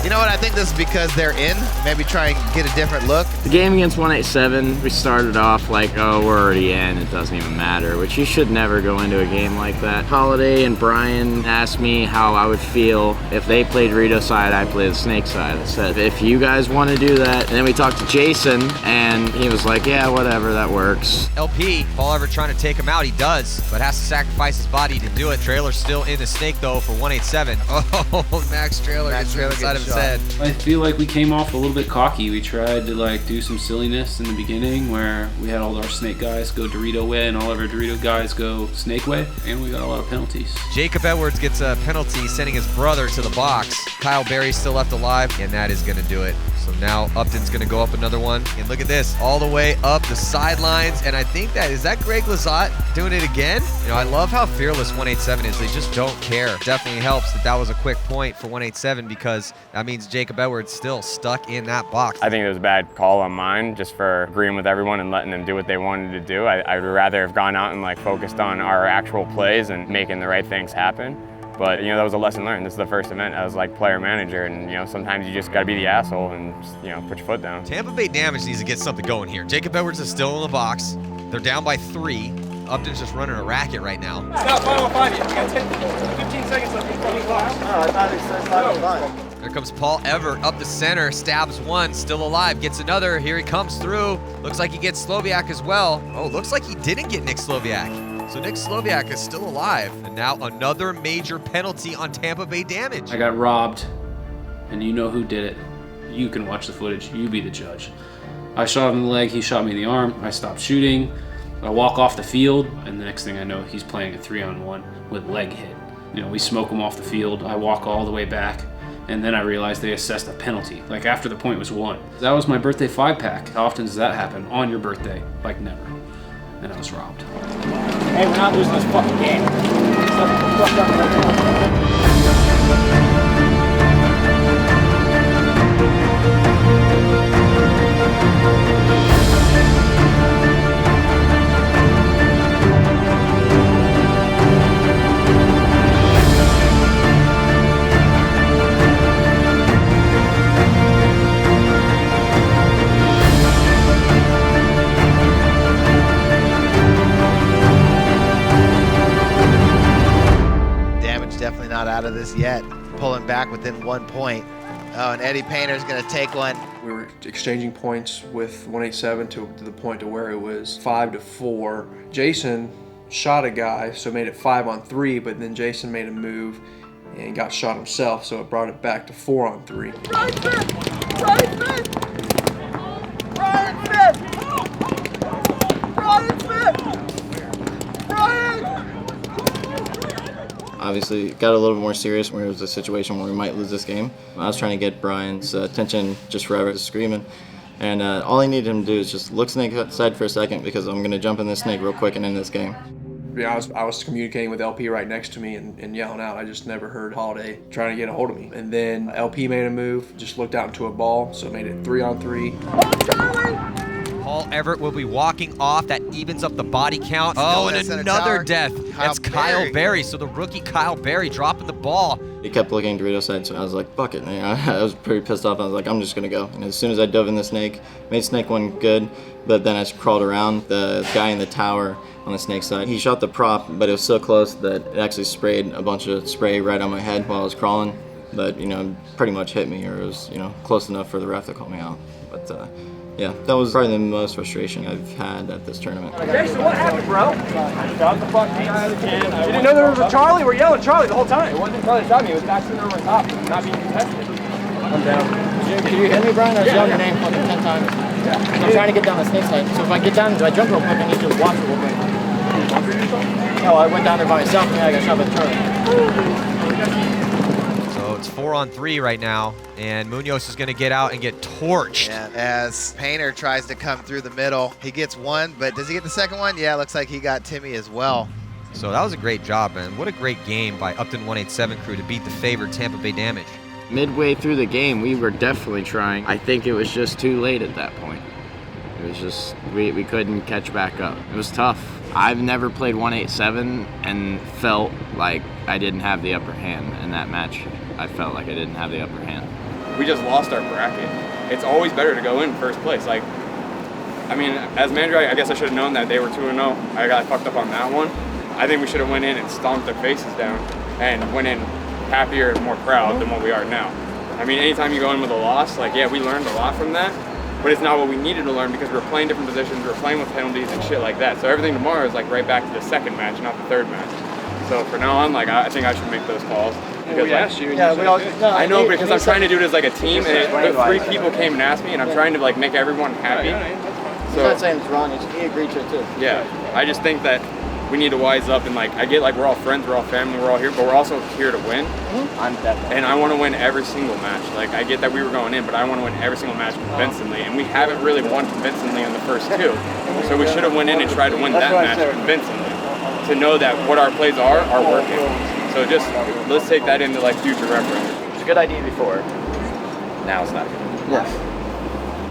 You know what, I think this is because they're in, maybe try and get a different look. The game against 187, we started off like, oh, we're already in, it doesn't even matter, which you should never go into a game like that. Holiday and Brian asked me how I would feel if they played Dorito side, I played the snake side. I said, if you guys want to do that, and then we talked to Jason, and he was like, yeah, whatever, that works. LP, Paul ever trying to take him out, he does, but has to sacrifice his body to do it. Trailer's still in the snake though for 187. Oh, Max Trailer gets inside of his head. I feel like we came off a little bit cocky. We tried to like do some silliness in the beginning where we had all our snake guys go Dorito way and all of our Dorito guys go snake way, and we got a lot of penalties. Jacob Edwards gets a penalty, sending his brother to the box. Kyle Berry's still left alive, and that is gonna do it. So now Upton's gonna go up another one. And look at this, all the way up the sidelines. And I think is that Greg Lazat doing it again? You know, I love how fearless 187 is. They just don't care. Definitely helps that was a quick point for 187 because that means Jacob Edwards still stuck in that box. I think it was a bad call on mine just for agreeing with everyone and letting them do what they wanted to do. I'd rather have gone out and like focused on our actual plays and making the right things happen. But, you know, that was a lesson learned. This is the first event as like player manager, and, you know, sometimes you just got to be the asshole and just, you know, put your foot down. Tampa Bay Damage needs to get something going here. Jacob Edwards is still in the box. They're down by 3. Upton's just running a racket right now. Stop, final 5 yet. You got 15 seconds left before the clock. I thought it said 5. There comes Paul Everett up the center, stabs one, still alive, gets another. Here he comes through. Looks like he gets Sloviak as well. Oh, looks like he didn't get Nick Sloviak. So Nick Sloviak is still alive. And now another major penalty on Tampa Bay Damage. I got robbed, and you know who did it. You can watch the footage. You be the judge. I shot him in the leg. He shot me in the arm. I stopped shooting. I walk off the field, and the next thing I know, he's playing a 3-on-1 with leg hit. You know, we smoke him off the field. I walk all the way back, and then I realized they assessed a penalty, like after the point was won. That was my birthday 5-pack. How often does that happen on your birthday? Like never. And I was robbed. Hey, we're not losing this fucking game. Definitely not out of this yet. Pulling back within 1 point. Oh, and Eddie Painter's gonna take one. We were exchanging points with 187 to the point to where it was 5-4. Jason shot a guy, so made it 5-on-3, but then Jason made a move and got shot himself, so it brought it back to 4-on-3. Brian Smith! Brian Smith! Brian Smith! Brian Smith! Brian! Obviously, it got a little bit more serious when it was a situation where we might lose this game. I was trying to get Brian's attention just forever, screaming. And all I needed him to do is just look snake outside for a second, because I'm going to jump in this snake real quick and end this game. Yeah, I was communicating with LP right next to me and yelling out. I just never heard Holiday trying to get a hold of me. And then LP made a move, just looked out into a ball, so made it 3-on-3. Paul Everett will be walking off. That evens up the body count. Oh, and another death. That's Kyle Berry. So the rookie Kyle Berry dropping the ball. He kept looking Dorito's side, so I was like, fuck it. Man. I was pretty pissed off. I was like, I'm just going to go. And as soon as I dove in the snake, made snake one good, but then I just crawled around. The guy in the tower on the snake side, he shot the prop, but it was so close that it actually sprayed a bunch of spray right on my head while I was crawling. But, you know, pretty much hit me, or it was, you know, close enough for the ref to call me out. But, yeah, that was probably the most frustration I've had at this tournament. Jason, what happened, bro? Shot the fucking guy out of the can. You didn't know there was a Charlie? We're yelling Charlie the whole time. It wasn't Charlie shot me. It was back sitting over top, not being contested. I'm down. Can you hit me, Brian? I was yelling your name fucking 10 times. Yeah. I'm trying to get down the snake side. So if I get down, do I jump real quick? I need to watch it real quick. No, I went down there by myself and I got shot by Charlie. So it's 4-on-3 right now, and Munoz is going to get out and get torched. Yeah, as Painter tries to come through the middle, he gets one, but does he get the second one? Yeah, looks like he got Timmy as well. So that was a great job, man. What a great game by Upton 187 crew to beat the favored Tampa Bay Damage. Midway through the game, we were definitely trying. I think it was just too late at that point. It was just, we couldn't catch back up. It was tough. I've never played 187 and felt like I didn't have the upper hand in that match. I felt like I didn't have the upper hand. We just lost our bracket. It's always better to go in first place. Like, I mean, as manager, I guess I should have known that they were 2-0. I got fucked up on that one. I think we should have went in and stomped their faces down and went in happier and more proud than what we are now. I mean, anytime you go in with a loss, like, yeah, we learned a lot from that, but it's not what we needed to learn because we were playing different positions, we were playing with penalties and shit like that. So everything tomorrow is like right back to the second match, not the third match. So for now on, like, I think I should make those calls. Because, we asked you. Yeah, I know, because I'm trying to do it as like a team, and 3 people came and asked me, and I'm trying to like make everyone happy. He's not saying it's wrong, he agreed to it too. Yeah, I just think that we need to wise up, and like, I get like we're all friends, we're all family, we're all here, but we're also here to win. I'm definitely. And I want to win every single match. Like, I get that we were going in, but I want to win every single match convincingly, and we haven't really won convincingly in the first 2. So we should have went in and tried to win that match convincingly, to know that what our plays are working. So just, let's take that into like future reference. It was a good idea before. Now it's not good. Yeah.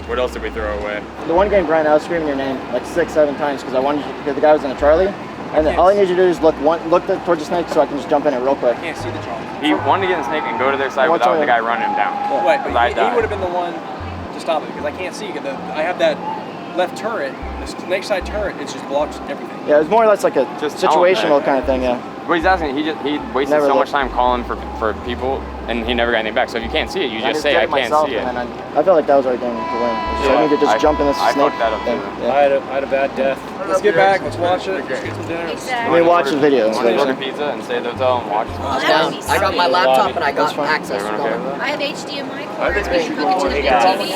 What else did we throw away? The one game, Brian, I was screaming your name like 6-7 times because I wanted you, because the guy was in a Charlie, And then all I need you to do is look towards the snake so I can just jump in it real quick. I can't see the chalk. He wanted to get in the snake and go to their side without the guy running him down. Yeah. Right, but he would have been the one to stop it because I can't see. I have that left turret, the snake side turret. It's just blocks everything. Yeah, it's more or less like a situational kind of thing. Yeah. But he's asking. He wasted so much time calling for people, and he never got anything back. So if you can't see it, you just say I can't see it. I felt like that was our game to win. So I need to just jump in this snake. I fucked that up too. Yeah. I had a bad death. Let's get back. Let's watch it. Let's get some dinner. Let me watch the video. Want to order pizza and stay at the hotel and watch? I got my laptop and I got access to it. I have HDMI cord. I think we should Plug it to the big TV.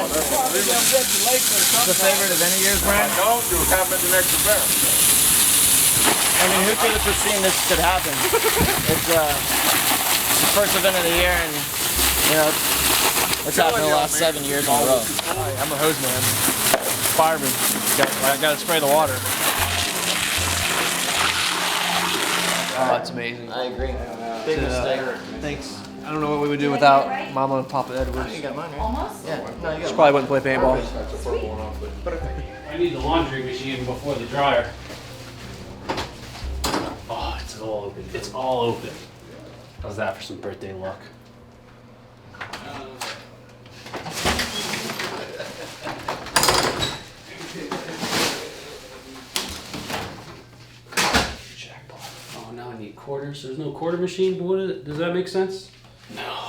The favorite of any years, Brian? Don't you have the next event? I mean, who could have foreseen this could happen? It's the first event of the year, and you know, it's happened the last 7 years in a row. I'm a hose man. Fireman. I gotta spray the water. Oh, that's amazing. I agree. Big mistake. Thanks. I don't know what we would do without Mama and Papa Edwards. You got mine, right? Almost? Yeah. No, you got Just probably wouldn't play paintball. I need the laundry machine before the dryer. Oh, it's all open. It's all open. How's that for some birthday luck? Jackpot. Oh, now I need quarters. There's no quarter machine. What is it? Does that make sense? No.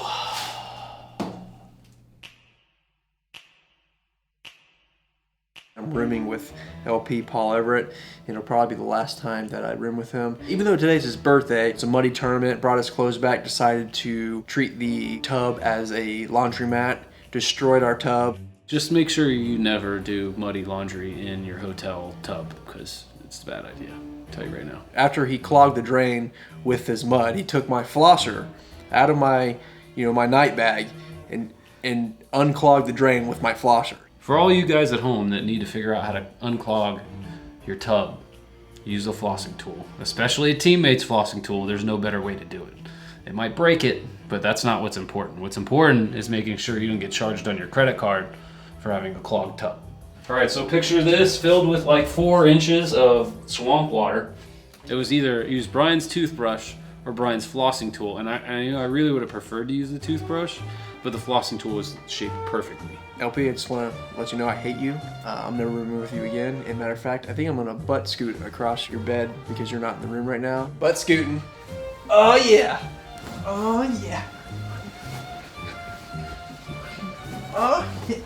I'm rimming with LP Paul Everett. It'll probably be the last time that I rim with him. Even though today's his birthday, it's a muddy tournament, brought his clothes back, decided to treat the tub as a laundromat, destroyed our tub. Just make sure you never do muddy laundry in your hotel tub because it's a bad idea. I'll tell you right now. After he clogged the drain with his mud, he took my flosser out of my, my night bag and unclogged the drain with my flosser. For all you guys at home that need to figure out how to unclog your tub, use a flossing tool, especially a teammate's flossing tool. There's no better way to do it. It might break it, but that's not what's important. What's important is making sure you don't get charged on your credit card for having a clogged tub. All right, so picture this filled with like 4 inches of swamp water. It was either use Brian's toothbrush or Brian's flossing tool, and I really would have preferred to use the toothbrush, but the flossing tool was shaped perfectly. LP, I just want to let you know I hate you. I'm never rooming with you again. As a matter of fact, I think I'm going to butt scoot across your bed because you're not in the room right now. Butt scooting. Oh yeah. Oh yeah. Oh yeah.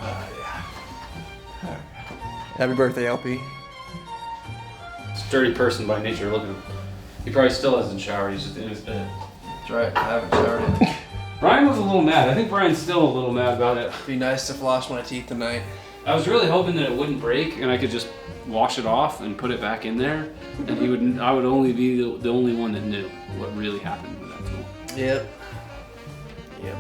Oh yeah. Happy birthday, LP. It's a dirty person by nature. Look at him. He probably still hasn't showered. He's just in his bed. That's right. I haven't showered yet. Brian was a little mad. I think Brian's still a little mad about it. Be nice to floss my teeth tonight. I was really hoping that it wouldn't break and I could just wash it off and put it back in there, and I would only be the only one that knew what really happened with that tool. Yep. Yep.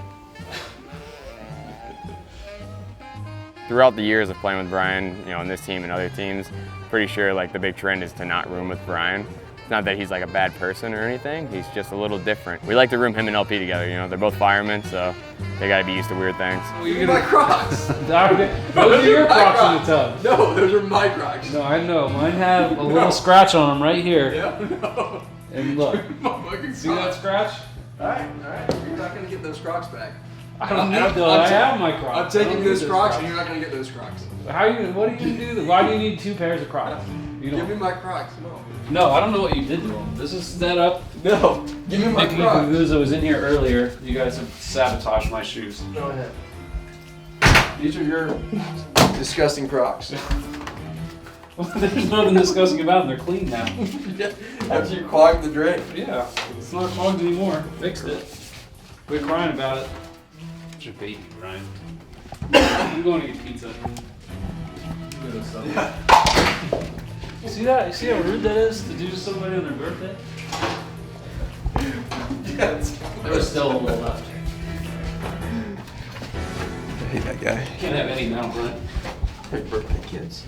Throughout the years of playing with Brian, on this team and other teams, pretty sure like the big trend is to not room with Brian. It's not that he's like a bad person or anything, he's just a little different. We like to room him and LP together, they're both firemen, so they gotta be used to weird things. Give me my Crocs! Those are your Crocs in the tub. No, those are my Crocs. No, I know. Mine have a little scratch on them right here. Yeah, no. And look, see that scratch? Alright. You're not gonna get those Crocs back. I don't need those. I have my Crocs. I'm taking those Crocs and you're not gonna get those Crocs. What are you gonna do? Why do you need 2 pairs of Crocs? Give me my Crocs, no. No, I don't know what you did to them. This is set up. No, give me my Crocs. Cucuzza was in here earlier. You guys have sabotaged my shoes. Go ahead. These are your disgusting Crocs. There's nothing disgusting about them. They're clean now. After you clogged the drain. Yeah, it's not clogged anymore. Fixed it. Quit crying about it. It's your baby, Brian. I'm going to get pizza. Yeah. See that? You see how rude that is to do to somebody on their birthday? Yes. There's still a little left. I hate that guy. Can't have any now, Brian. Happy birthday, kids.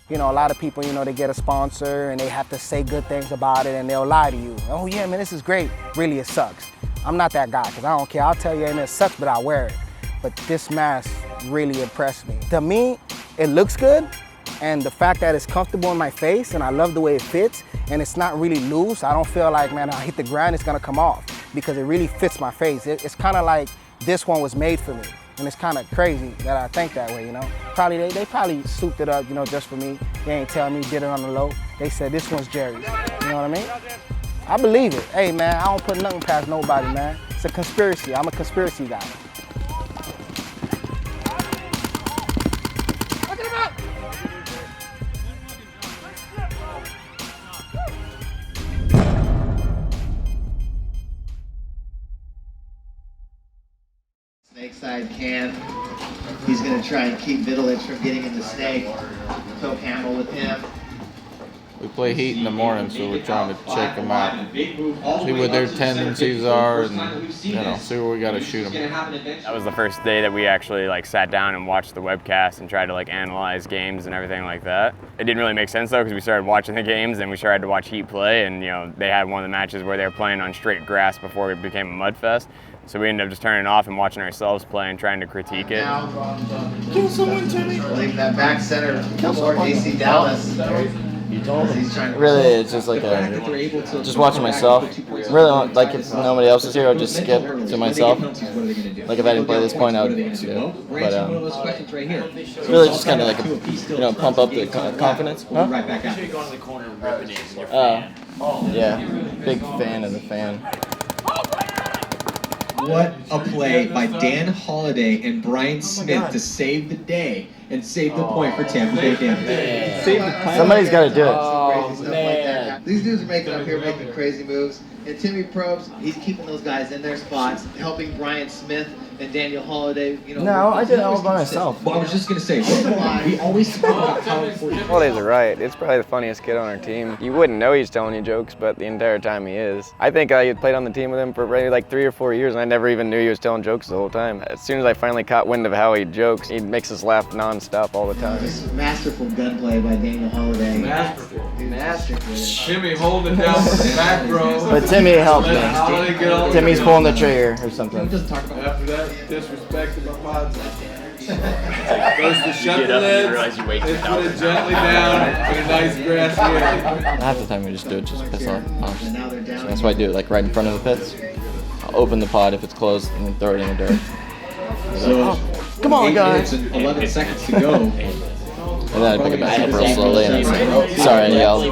A lot of people, they get a sponsor and they have to say good things about it and they'll lie to you. Oh yeah, man, this is great. Really, it sucks. I'm not that guy, because I don't care. I'll tell you, and it sucks, but I'll wear it. But this mask really impressed me. To me, it looks good, and the fact that it's comfortable in my face, and I love the way it fits, and it's not really loose. I don't feel like, man, I hit the ground, it's gonna come off, because it really fits my face. It's kind of like this one was made for me, and it's kind of crazy that I think that way, you know? Probably they probably souped it up, you know, just for me. They ain't tell me, did it on the low. They said, this one's Jerry's, you know what I mean? I believe it. Hey, man, I don't put nothing past nobody, man. It's a conspiracy. I'm a conspiracy guy. Snake side can. He's going to try and keep Vidulich from getting in the snake. Coke Hamill with him. We play Heat in the morning, so we're trying to check them out, see what their tendencies are, and see where we got to shoot them. That was the first day that we actually sat down and watched the webcast and tried to analyze games and everything like that. It didn't really make sense though, because we started watching the games and we started to watch Heat play, and they had one of the matches where they were playing on straight grass before it became a mud fest. So we ended up just turning it off and watching ourselves play and trying to critique it. Kill someone, Timmy. Leave that back center for PSP Dallas. Really, it's just just watching myself. Really, if nobody else is here, I'll just skip to myself. Like if I didn't play this point, I would do. But really, just kind of pump up the confidence. Huh? Yeah, big fan of the fan. What a play by Dan Holiday and Brian Smith to save the day and save the point for Tampa Bay Damage. Somebody's got to do it. Oh, man. These dudes are making crazy moves. And Timmy Probst, he's keeping those guys in their spots, helping Brian Smith and Daniel Holiday. No, I did it all by myself. Well, I was just going to say, we always talk about how important. Holiday's right. It's probably the funniest kid on our team. You wouldn't know he's telling you jokes, but the entire time he is. I think I played on the team with him for maybe 3 or 4 years, and I never even knew he was telling jokes the whole time. As soon as I finally caught wind of how he jokes, he makes us laugh nonstop all the time. This is masterful gunplay by Daniel Holiday. Masterful. Timmy holding down the back row. But Timmy helped me. Timmy's pulling the trigger or something. After that, disrespect to my pods. First to shut the lids, then put it gently down, put a nice grass here. Half the time we just do it just to piss off pops. So that's why I do it right in front of the pits. I'll open the pod if it's closed and then throw it in the dirt. So, come on, guys. 11 seconds to go. And then I pick it back up real slowly and sorry, I yelled.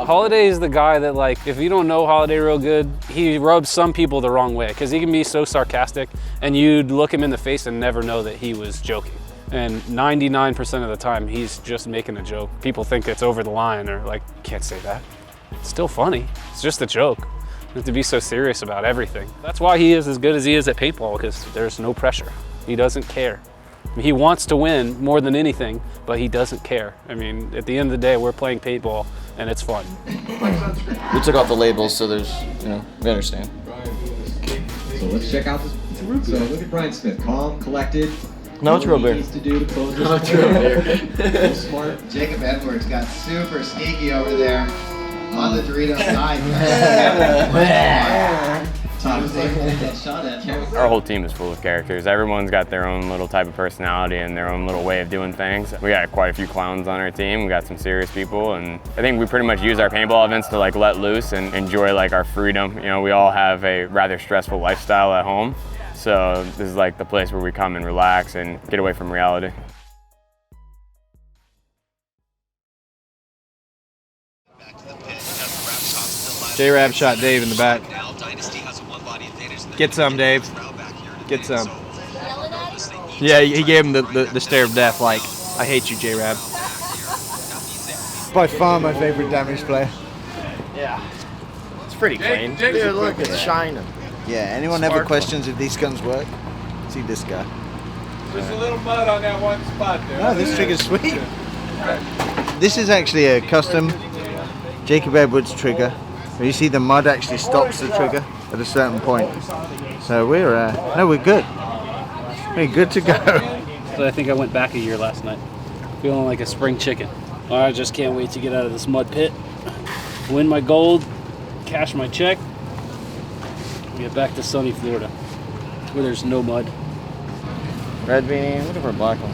Holiday is the guy that if you don't know Holiday real good, he rubs some people the wrong way because he can be so sarcastic and you'd look him in the face and never know that he was joking. And 99% of the time, he's just making a joke. People think it's over the line or can't say that. It's still funny. It's just a joke. You have to be so serious about everything. That's why he is as good as he is at paintball, because there's no pressure. He doesn't care. He wants to win more than anything, but he doesn't care. I mean, at the end of the day, we're playing paintball, and it's fun. We took off the labels, so there's, we understand. So let's check out this. So look at Brian Smith, calm, collected. No, it's real beer. Needs to do to close this. No, it's real beer. Smart. Jacob Edwards got super sneaky over there on the Dorito side. Our whole team is full of characters. Everyone's got their own little type of personality and their own little way of doing things. We got quite a few clowns on our team. We got some serious people, and I think we pretty much use our paintball events to let loose and enjoy our freedom. We all have a rather stressful lifestyle at home, so this is the place where we come and relax and get away from reality. J-Rab shot Dave in the back. Get some, Dave. Get some. Yeah, he gave him the stare of death, I hate you, J-Rab. By far my favorite Damage player. Yeah. It's pretty clean. Dude, look, it's shining. Yeah, anyone ever questions if these guns work? See this guy. There's a little mud on that one spot there. No, this trigger's sweet. This is actually a custom Jacob Edwards trigger. You see the mud actually stops the trigger at a certain point. So we're good. We're good to go. So I think I went back a year last night, feeling like a spring chicken. I just can't wait to get out of this mud pit, win my gold, cash my check, Get back to sunny Florida, where there's no mud. Red beanie, looking for a black one.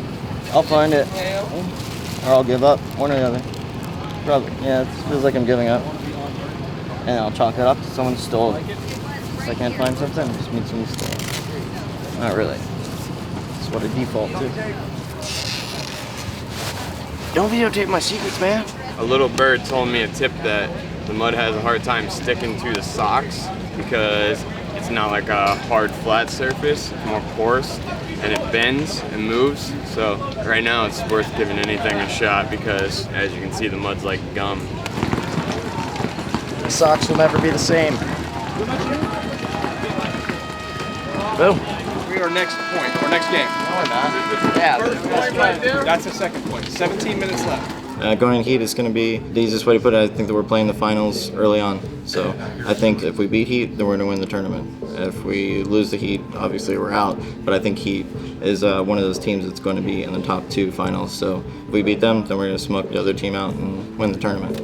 I'll find it. Or I'll give up, one or the other. Probably, yeah, it feels like I'm giving up. And I'll chalk it up to someone stole it. If I can't find something, just mean someone stole it. Not really. That's what I default to. Don't videotape my secrets, man. A little bird told me a tip that the mud has a hard time sticking to the socks because it's not like a hard flat surface, it's more porous and it bends and moves. So right now it's worth giving anything a shot because as you can see the mud's like gum. The socks will never be the same. Boom. We are next point, or next game. No, we're not. Yeah, first point right there. That's the second point. 17 minutes left. Going to Heat is going to be the easiest way to put it. I think that we're playing the finals early on. So I think if we beat Heat, then we're going to win the tournament. If we lose the Heat, obviously we're out. But I think Heat is one of those teams that's going to be in the top 2 finals. So if we beat them, then we're going to smoke the other team out and win the tournament.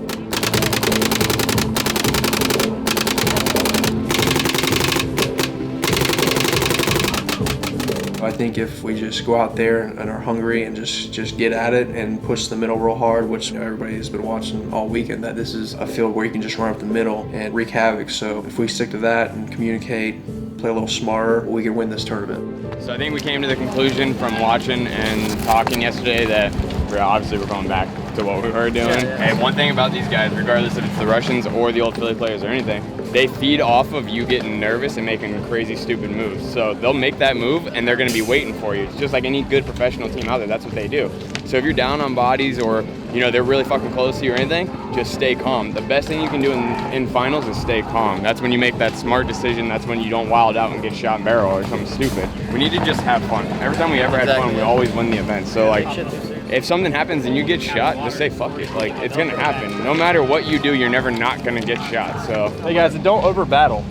I think if we just go out there and are hungry and just get at it and push the middle real hard, which everybody has been watching all weekend, that this is a field where you can just run up the middle and wreak havoc. So if we stick to that and communicate, play a little smarter, we can win this tournament. So I think we came to the conclusion from watching and talking yesterday that we're going back to what we were doing. And one thing about these guys, regardless if it's the Russians or the old Philly players or anything, they feed off of you getting nervous and making crazy, stupid moves. So they'll make that move and they're going to be waiting for you. It's just like any good professional team out there, that's what they do. So if you're down on bodies or they're really fucking close to you or anything, just stay calm. The best thing you can do in finals is stay calm. That's when you make that smart decision. That's when you don't wild out and get shot and barrel or something stupid. We need to just have fun. Every time we ever had fun, we always win the event. So like, if something happens and you get shot, just say fuck it. Like, it's gonna happen. No matter what you do, you're never not gonna get shot. So hey guys, don't over battle.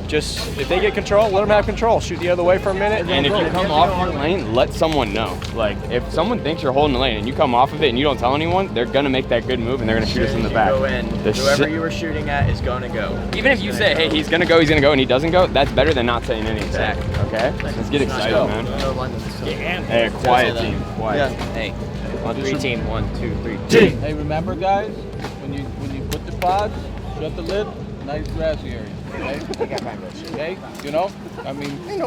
Just if they get control, let them have control. Shoot the other way for a minute. And if you come off your lane, let someone know. Like, if someone thinks you're holding the lane and you come off of it and you don't tell anyone, they're gonna make that good move and they're gonna shoot us in the back. Go in. Whoever you were shooting at is gonna go. Even if you say, hey, he's gonna go, and he doesn't go, that's better than not saying anything. Exactly. Okay? Let's get excited, man. Hey, quiet team. Quiet. Hey. On 3 team, 1, 2, 3. Team. Hey, remember guys, when you put the pods, shut the lid, nice grassy area. Okay? Okay? You know? I mean, we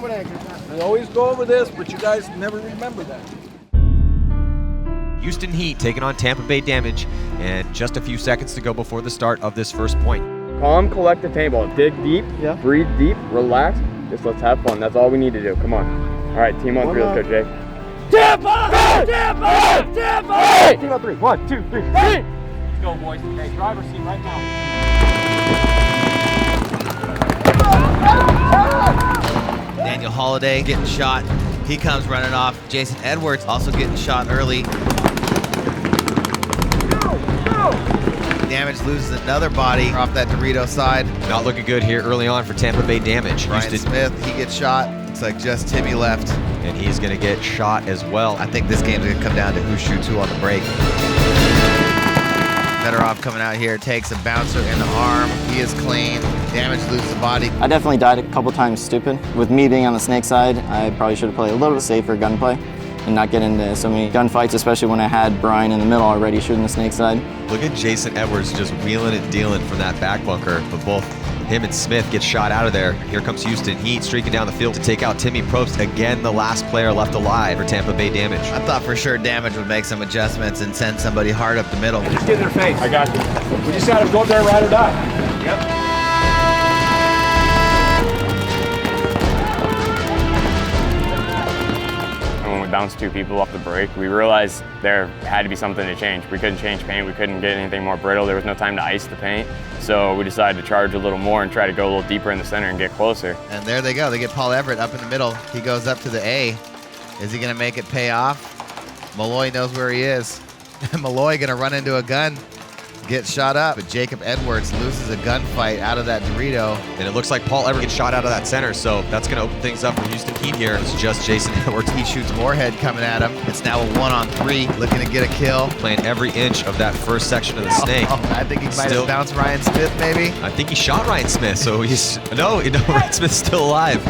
always go over this, but you guys never remember that. Houston Heat taking on Tampa Bay Damage, and just a few seconds to go before the start of this first point. Calm, collective paintball. Dig deep, breathe deep, relax. Just let's have fun. That's all we need to do. Come on. All right, team on 3, let's go, Jay. Tampa! Tampa! Tampa! Team on 3. 1, 2, 3. Let's go, boys. Hey, driver's seat right now. Daniel Holiday getting shot. He comes running off. Jason Edwards also getting shot early. Damage loses another body off that Dorito side. Not looking good here early on for Tampa Bay Damage. Brian Smith, he gets shot. Looks like just Timmy left. And he's going to get shot as well. I think this game's going to come down to who shoots who on the break. Fedorov coming out here, takes a bouncer in the arm. He is clean. Damage loses the body. I definitely died a couple times stupid. With me being on the snake side, I probably should have played a little bit safer gunplay and not get into so many gunfights, especially when I had Brian in the middle already shooting the snake side. Look at Jason Edwards just wheeling and dealing from that back bunker, but both him and Smith get shot out of there. Here comes Houston Heat streaking down the field to take out Timmy Probst, again the last player left alive for Tampa Bay Damage. I thought for sure Damage would make some adjustments and send somebody hard up the middle. Just get in their face. I got you. We just gotta go up there and ride or die. Yep. When we bounced 2 people off the break, we realized there had to be something to change. We couldn't change paint, we couldn't get anything more brittle, there was no time to ice the paint. So we decided to charge a little more and try to go a little deeper in the center and get closer. And there they go, they get Paul Everett up in the middle. He goes up to the A. Is he gonna make it pay off? Malloy knows where he is. Malloy gonna run into a gun. gets shot up, but Jacob Edwards loses a gunfight out of that Dorito. And it looks like Paul Everett gets shot out of that center, so that's going to open things up for Houston Heat here. It's just Jason Edwards. He shoots Moorhead coming at him. It's now a 1-on-3, looking to get a kill. Playing every inch of that first section of the snake. I think he might have bounced Ryan Smith, maybe. I think he shot Ryan Smith, so he's... No, Ryan Smith's still alive.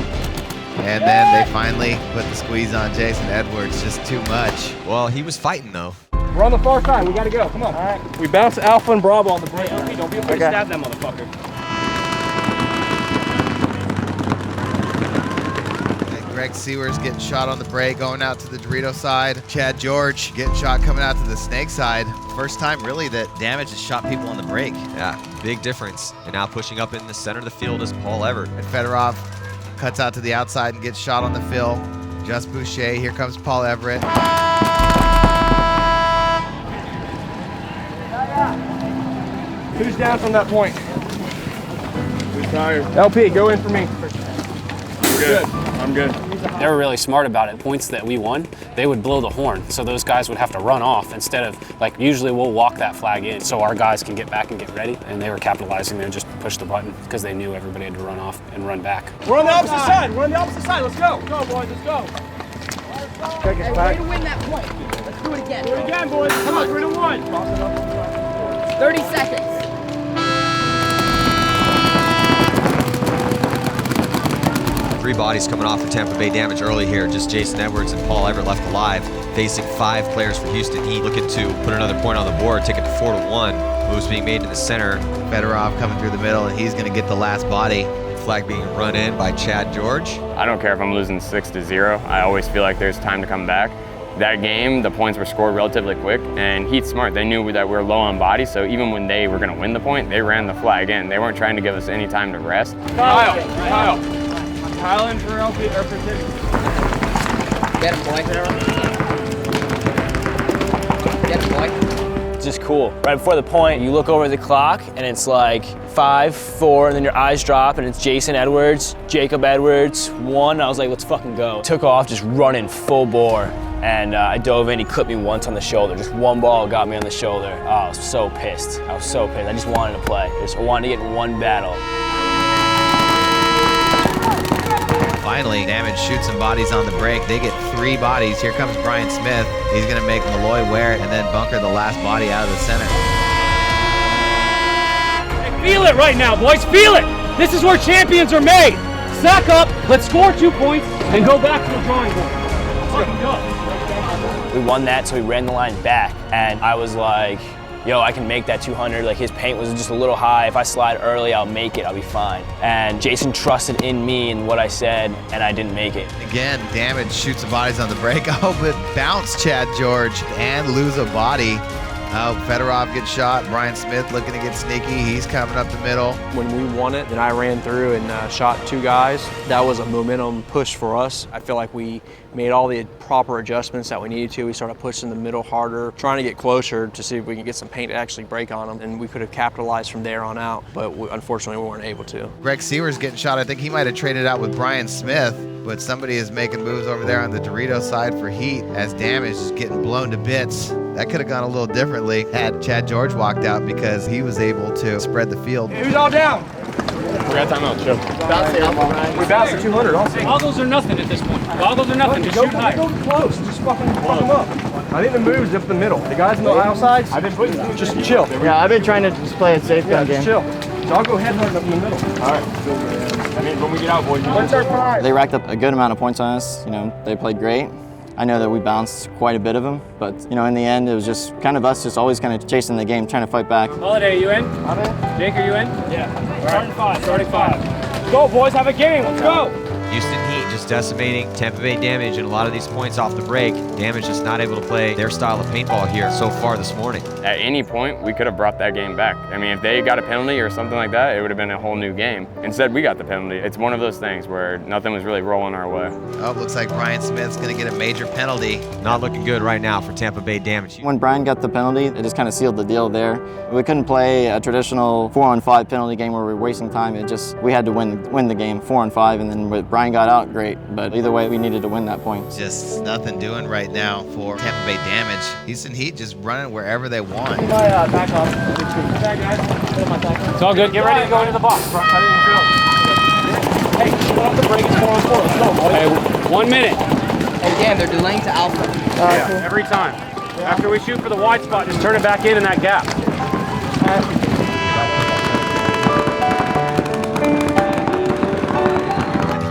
And then they finally put the squeeze on Jason Edwards, just too much. Well, he was fighting, though. We're on the far side. We got to go. Come on. All right. We bounce Alpha and Bravo on the break. Don't be afraid to stab that motherfucker. Greg Sewers getting shot on the break, going out to the Dorito side. Chad George getting shot coming out to the snake side. First time really that Damage has shot people on the break. Yeah, big difference. And now pushing up in the center of the field is Paul Everett. And Fedorov cuts out to the outside and gets shot on the fill. Just Boucher, here comes Paul Everett. Who's down from that point? Who's tired? LP, go in for me. Good. I'm good. They were really smart about it. Points that we won, they would blow the horn. So those guys would have to run off instead of, like, usually we'll walk that flag in so our guys can get back and get ready. And they were capitalizing there, just push the button because they knew everybody had to run off and run back. We're on the opposite side. We're on the opposite side. Let's go. Go, boys. Let's go. Hey, way to win that point. Let's do it again. Do it again, boys. Come on, 3-1. 30 seconds. Three bodies coming off the Tampa Bay Damage early here. Just Jason Edwards and Paul Everett left alive, facing 5 players for Houston Heat, looking to put another point on the board, take it to 4-1. Moves being made to the center. Fedorov coming through the middle, and he's going to get the last body. Flag being run in by Chad George. I don't care if I'm losing 6-0. I always feel like there's time to come back. That game, the points were scored relatively quick, and Heat's smart. They knew that we were low on bodies, so even when they were going to win the point, they ran the flag in. They weren't trying to give us any time to rest. Kyle in for LP or for Timmy. Get him, boy. Get him, boy. It's just cool. Right before the point, you look over the clock and it's like 5, 4, and then your eyes drop and it's Jason Edwards, Jacob Edwards, 1. I was like, let's fucking go. Took off, just running full bore. And I dove in, he clipped me once on the shoulder. Just one ball got me on the shoulder. Oh, I was so pissed. I was so pissed. I just wanted to play. I wanted to get in one battle. Finally, Damage shoots some bodies on the break. They get 3 bodies. Here comes Brian Smith. He's going to make Malloy wear it and then bunker the last body out of the center. Hey, feel it right now, boys. Feel it. This is where champions are made. Sack up. Let's score 2 points and go back to the drawing board. Fucking go. We won that, so we ran the line back. And I was like, yo, I can make that 200. Like, his paint was just a little high. If I slide early, I'll make it. I'll be fine. And Jason trusted in me and what I said, and I didn't make it. Again, Damage shoots the bodies on the break. Oh, but bounce Chad George and lose a body. Oh, Fedorov gets shot. Brian Smith looking to get sneaky. He's coming up the middle. When we won it, then I ran through and shot 2 guys. That was a momentum push for us. I feel like we made all the proper adjustments that we needed to. We started pushing the middle harder, trying to get closer to see if we can get some paint to actually break on them. And we could have capitalized from there on out, but unfortunately we weren't able to. Greg Sewers getting shot. I think he might have traded out with Brian Smith, but somebody is making moves over there on the Dorito side for Heat as Damage is getting blown to bits. That could have gone a little differently had Chad George walked out because he was able to spread the field. Who's all down? We got timeout, show. We bounced the 200 also. Goggles are nothing at this point. Goggles are nothing. Just shoot high. Go close. Just fucking fuck them up. I think the move's up the middle. The guys in the aisle sides, I've been putting just chill. Yeah, I've been trying to just play it safe gun game. Just chill. So I'll go headhunt up in the middle. All right. I mean, when we get out, boys. What's our prize? They racked up a good amount of points on us. You know, they played great. I know that we bounced quite a bit of them, but you know, in the end, it was just kind of us just always kind of chasing the game, trying to fight back. Holiday, you in? I'm in. Jake, are you in? Yeah. Starting 5. Starting 5. Go, boys. Have a game. Let's go. Houston Heat just decimating Tampa Bay Damage and a lot of these points off the break. Damage just not able to play their style of paintball here so far this morning. At any point, we could have brought that game back. I mean, if they got a penalty or something like that, it would have been a whole new game. Instead, we got the penalty. It's one of those things where nothing was really rolling our way. Oh, looks like Brian Smith's going to get a major penalty. Not looking good right now for Tampa Bay Damage. When Brian got the penalty, it just kind of sealed the deal there. We couldn't play a traditional 4-on-5 penalty game where we were wasting time. We had to win the game 4-on-5, and then when Brian got out, great. great. But either way, we needed to win that point. Just nothing doing right now for Tampa Bay Damage. Houston Heat just running wherever they want. Back off. It's all good. Get ready to go into the box. I didn't even feel it. Hey, go off the break. It's 4 on 4. Let's go, boys. Hey, 1 minute. And Dan, they're delaying to alpha. Yeah, every time. After we shoot for the wide spot, just turn it back in that gap.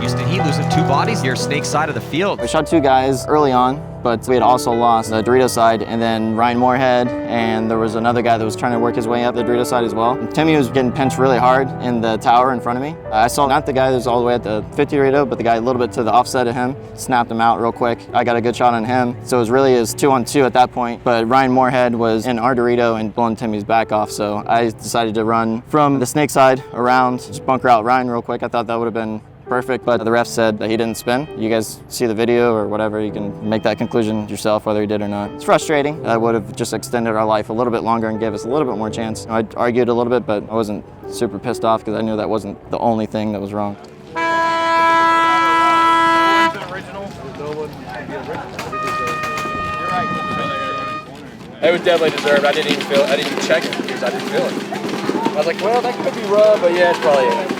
Houston Heat losing 2 bodies here, Snake side of the field. We shot 2 guys early on, but we had also lost the Dorito side, and then Ryan Moorhead, and there was another guy that was trying to work his way up the Dorito side as well. Timmy was getting pinched really hard in the tower in front of me. I saw not the guy that was all the way at the 50 Dorito, but the guy a little bit to the offset of him, snapped him out real quick. I got a good shot on him, so it was really his 2-on-2 at that point, but Ryan Moorhead was in our Dorito and blowing Timmy's back off, so I decided to run from the Snake side around, just bunker out Ryan real quick. I thought that would have been perfect, but the ref said that he didn't spin. You guys see the video or whatever, you can make that conclusion yourself whether he did or not. It's frustrating. I would have just extended our life a little bit longer and gave us a little bit more chance. I argued a little bit, but I wasn't super pissed off because I knew that wasn't the only thing that was wrong. It was definitely deserved. I didn't even feel it. I didn't even check it because I didn't feel it. I was like, well, that could be rub, but yeah, it's probably it.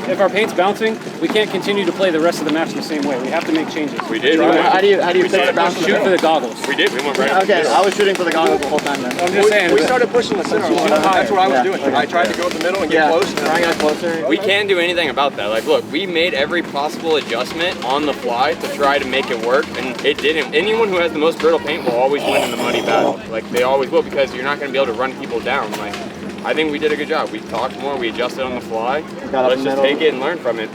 If our paint's bouncing, we can't continue to play the rest of the match the same way. We have to make changes. We did. How do you fix the bounce? Shoot for the goggles. We did. We went right. Okay, I was shooting for the goggles the whole time then. I'm just saying. We started pushing the center. That's what I was doing. I tried to go up the middle and get close. I got closer. We can't do anything about that. Like, look, we made every possible adjustment on the fly to try to make it work, and it didn't. Anyone who has the most brittle paint will always win in the muddy battle. Like, they always will, because you're not going to be able to run people down. Like, I think we did a good job. We talked more, we adjusted on the fly. Let's just take it and learn from it.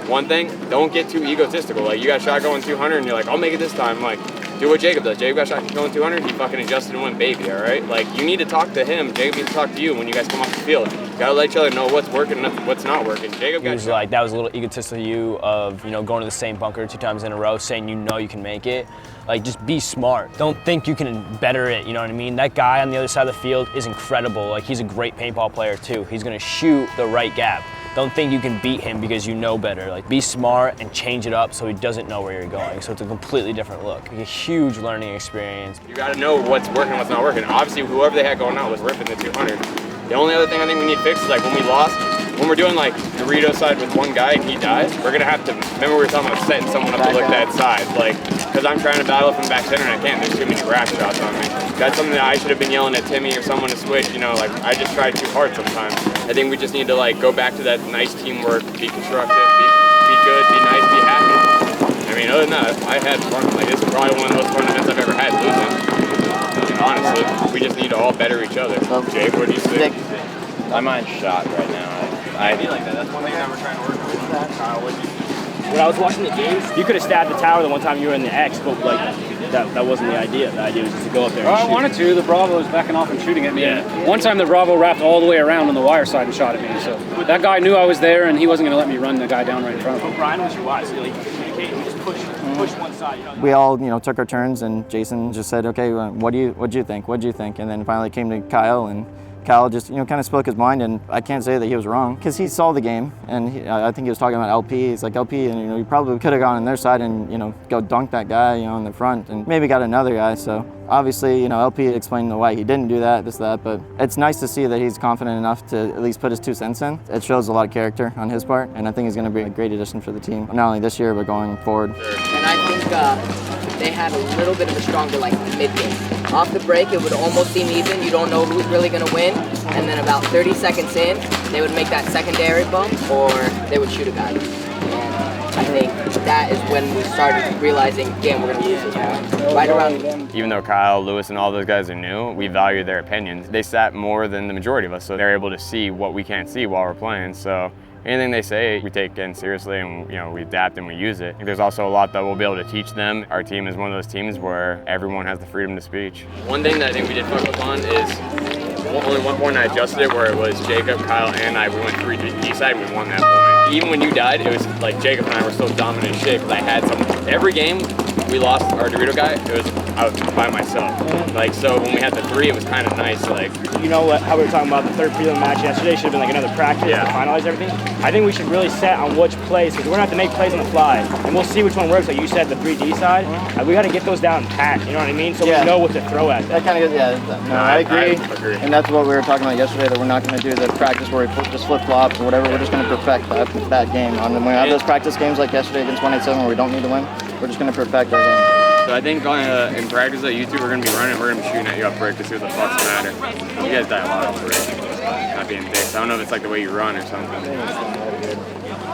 One thing, don't get too egotistical. Like, you got a shot going 200 and you're like, I'll make it this time. Like, do what Jacob does. Jacob got a shot going 200, he fucking adjusted and went baby, all right? Like, you need to talk to him. Jacob needs to talk to you when you guys come off the field. You gotta let each other know what's working and what's not working. Jacob got was like, that was a little egotistical of you of, going to the same bunker 2 times in a row, saying you can make it. Like, just be smart. Don't think you can better it, you know what I mean? That guy on the other side of the field is incredible. Like, he's a great paintball player too. He's gonna shoot the right gap. Don't think you can beat him because you know better. Like, be smart and change it up so he doesn't know where you're going. So it's a completely different look. Like, a huge learning experience. You gotta know what's working and what's not working. Obviously, whoever they had going out was ripping the 200. The only other thing I think we need to fix is, like, when we lost, when we're doing like Dorito side with one guy and he dies, we're gonna have to, remember we were talking about setting someone up to look that side, like, because I'm trying to battle from back center and I can't, there's too many rack shots on me. That's something that I should have been yelling at Timmy or someone to switch, like, I just try too hard sometimes. I think we just need to, like, go back to that nice teamwork, be constructive, be good, be nice, be happy. I mean, other than that, I had fun. Like, this is probably one of the most fun events I've ever had losing. And honestly, we just need to all better each other. Jake, what do you think? My mind's shot right now. I feel like that. That's one thing that we're trying to work on. Kyle, what do you think? When I was watching the games, you could have stabbed the tower the one time you were in the X, but like that wasn't the idea. The idea was just to go up there and shoot. I wanted to. The Bravo was backing off and shooting at me. Yeah. One time the Bravo wrapped all the way around on the wire side and shot at me. So that guy knew I was there and he wasn't going to let me run the guy down right in front of him. But Brian was your wise. So, like, communicate and just push one side. We all, took our turns, and Jason just said, "Okay, what do you think? What do you think?" And then finally came to Kyle, and Kyle just, kind of spoke his mind, and I can't say that he was wrong because he saw the game, and I think he was talking about LP. He's like, LP, and you probably could have gone on their side and go dunk that guy, in the front, and maybe got another guy. So obviously, LP explained why he didn't do that, that, but it's nice to see that he's confident enough to at least put his 2 cents in. It shows a lot of character on his part, and I think he's going to be a great addition for the team, not only this year but going forward. And I think they had a little bit of a stronger mid-game. Off the break, it would almost seem even. You don't know who's really going to win. And then about 30 seconds in, they would make that secondary bump, or they would shoot a guy. And I think that is when we started realizing, damn, we're going to lose this now. Right around. Even though Kyle, Lewis, and all those guys are new, we value their opinions. They sat more than the majority of us, so they're able to see what we can't see while we're playing. So anything they say, we take in seriously, and we adapt and we use it. There's also a lot that we'll be able to teach them. Our team is one of those teams where everyone has the freedom to speech. One thing that I think we did fuck up on is only one point I adjusted it, where it was Jacob, Kyle, and I. We went 3 to the east side and we won that point. Even when you died, it was like Jacob and I were still dominant as shit because I had someone. Every game, we lost our Dorito guy, it was out by myself. Like, so when we had the 3, it was kind of nice. Like, you know what, how we were talking about the third prelim match yesterday should have been like another practice to finalize everything. I think we should really set on which plays, because we're gonna have to make plays on the fly, and we'll see which one works. Like you said, the 3D side, we got to get those down pat. You know what I mean? So we know what to throw at them. That kind of no, I agree. And that's what we were talking about yesterday. That we're not going to do the practice where we just flip flops or whatever. We're just going to perfect that game. When we have those practice games like yesterday against 187 where we don't need to win, we're just going to perfect our game. So I think in practice that you two are going to be running, we're going to be shooting at you up break to see what the fuck's the matter. You guys die a lot off break. Not being dicks. I don't know if it's like the way you run or something.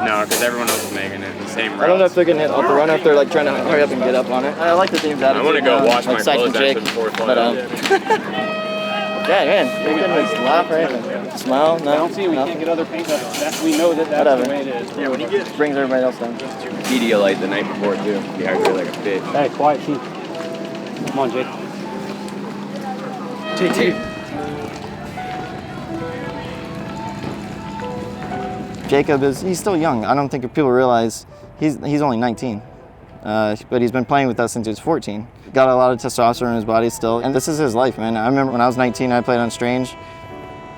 No, because everyone else is making it the same route. I don't know if they're getting hit off the run or if they're like trying to hurry up and get up on it. I like the team's attitude. I want to go wash my clothes Jake, before we but yeah, man, you couldn't just laugh or anything. Smile, no. I don't see it. We can't get other paint. We know that that's the way it is. Yeah, when you get brings everybody else down. Pedialyte the night before too. You hydrate like a bitch. Hey, quiet team. Come on, Jake. JT. Jacob he's still young. I don't think people realize he's only 19, but he's been playing with us since he was 14. Got a lot of testosterone in his body still, and this is his life, man. I remember when I was 19, I played on Strange.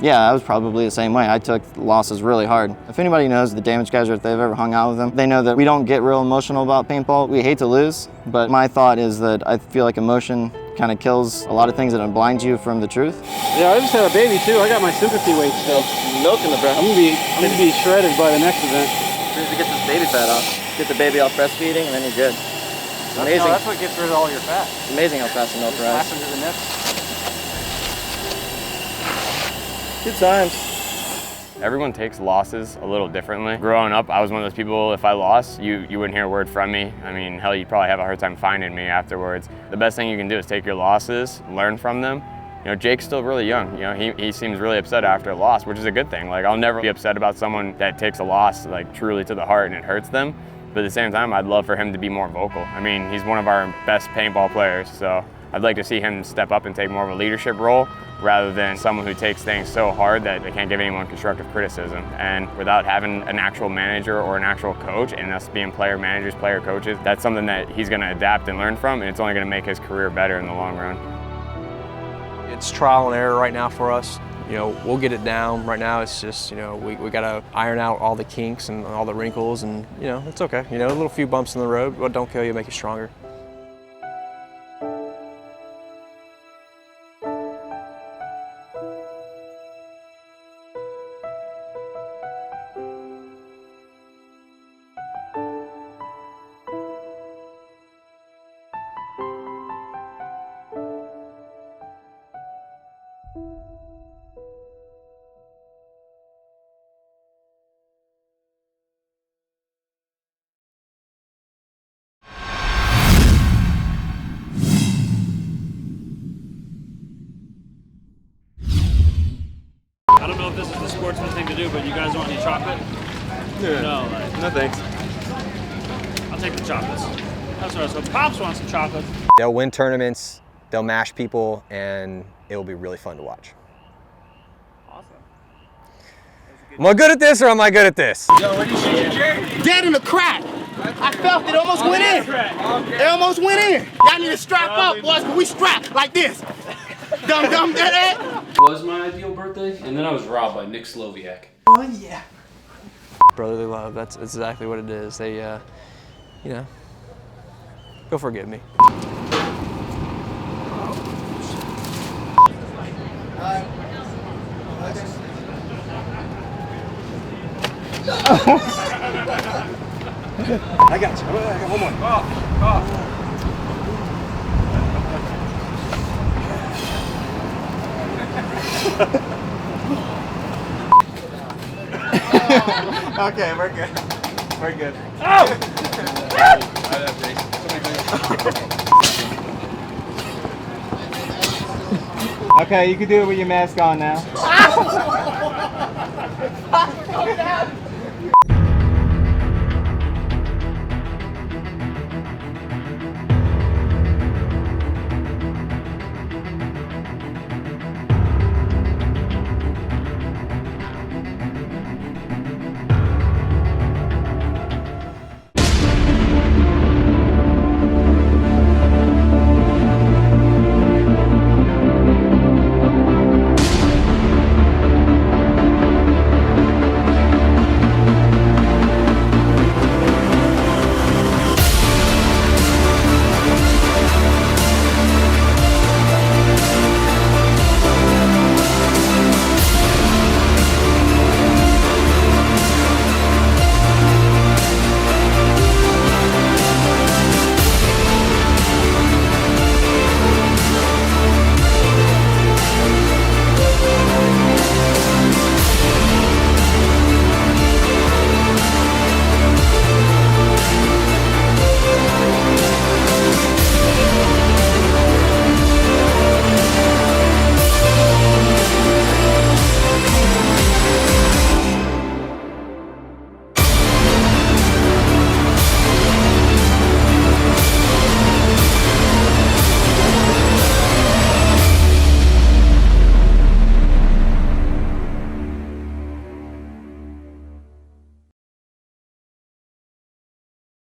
Yeah, I was probably the same way. I took losses really hard. If anybody knows the Damage guys or if they've ever hung out with them, they know that we don't get real emotional about paintball. We hate to lose, but my thought is that I feel like emotion kind of kills a lot of things that blinds you from the truth. Yeah, I just had a baby too. I got my sympathy weight still. Milk in the breast. I'm gonna be shredded by the next event. As soon as you get this baby fat off, get the baby off breastfeeding, and then you're good. It's amazing. No, that's what gets rid of all your fat. It's amazing how fast the milk rises. Into the next. Good times. Everyone takes losses a little differently. Growing up, I was one of those people, if I lost, you wouldn't hear a word from me. I mean, hell, you'd probably have a hard time finding me afterwards. The best thing you can do is take your losses, learn from them. You know, Jake's still really young. You know, he seems really upset after a loss, which is a good thing. Like, I'll never be upset about someone that takes a loss, like, truly to the heart and it hurts them. But at the same time, I'd love for him to be more vocal. I mean, he's one of our best paintball players, so I'd like to see him step up and take more of a leadership role rather than someone who takes things so hard that they can't give anyone constructive criticism. And without having an actual manager or an actual coach and us being player managers, player coaches, that's something that he's gonna adapt and learn from, and it's only gonna make his career better in the long run. It's trial and error right now for us. You know, we'll get it down. Right now it's just, you know, we gotta iron out all the kinks and all the wrinkles, and, you know, it's okay. You know, a little few bumps in the road, but don't kill you, make you stronger. I don't know if this is the sportsman thing to do, but you guys want any chocolate? Yeah. No, no thanks. I'll take the chocolates. That's what I was hoping. Pops wants some chocolate. They'll win tournaments, they'll mash people, and it'll be really fun to watch. Awesome. Am I good at this or am I good at this? Yo, what do you shoot, Jerry? Dead in the crack. I felt it almost went in. It almost went in. Y'all need to strap up, boys, because we strap like this. Dum dead. Was my ideal birthday, and then I was robbed by Nick Sloviak. Oh yeah. Brotherly love, that's exactly what it is. They, you know, go forgive me. I got you. I got one more. Okay, we're good. We're good. Oh! Okay, you can do it with your mask on now.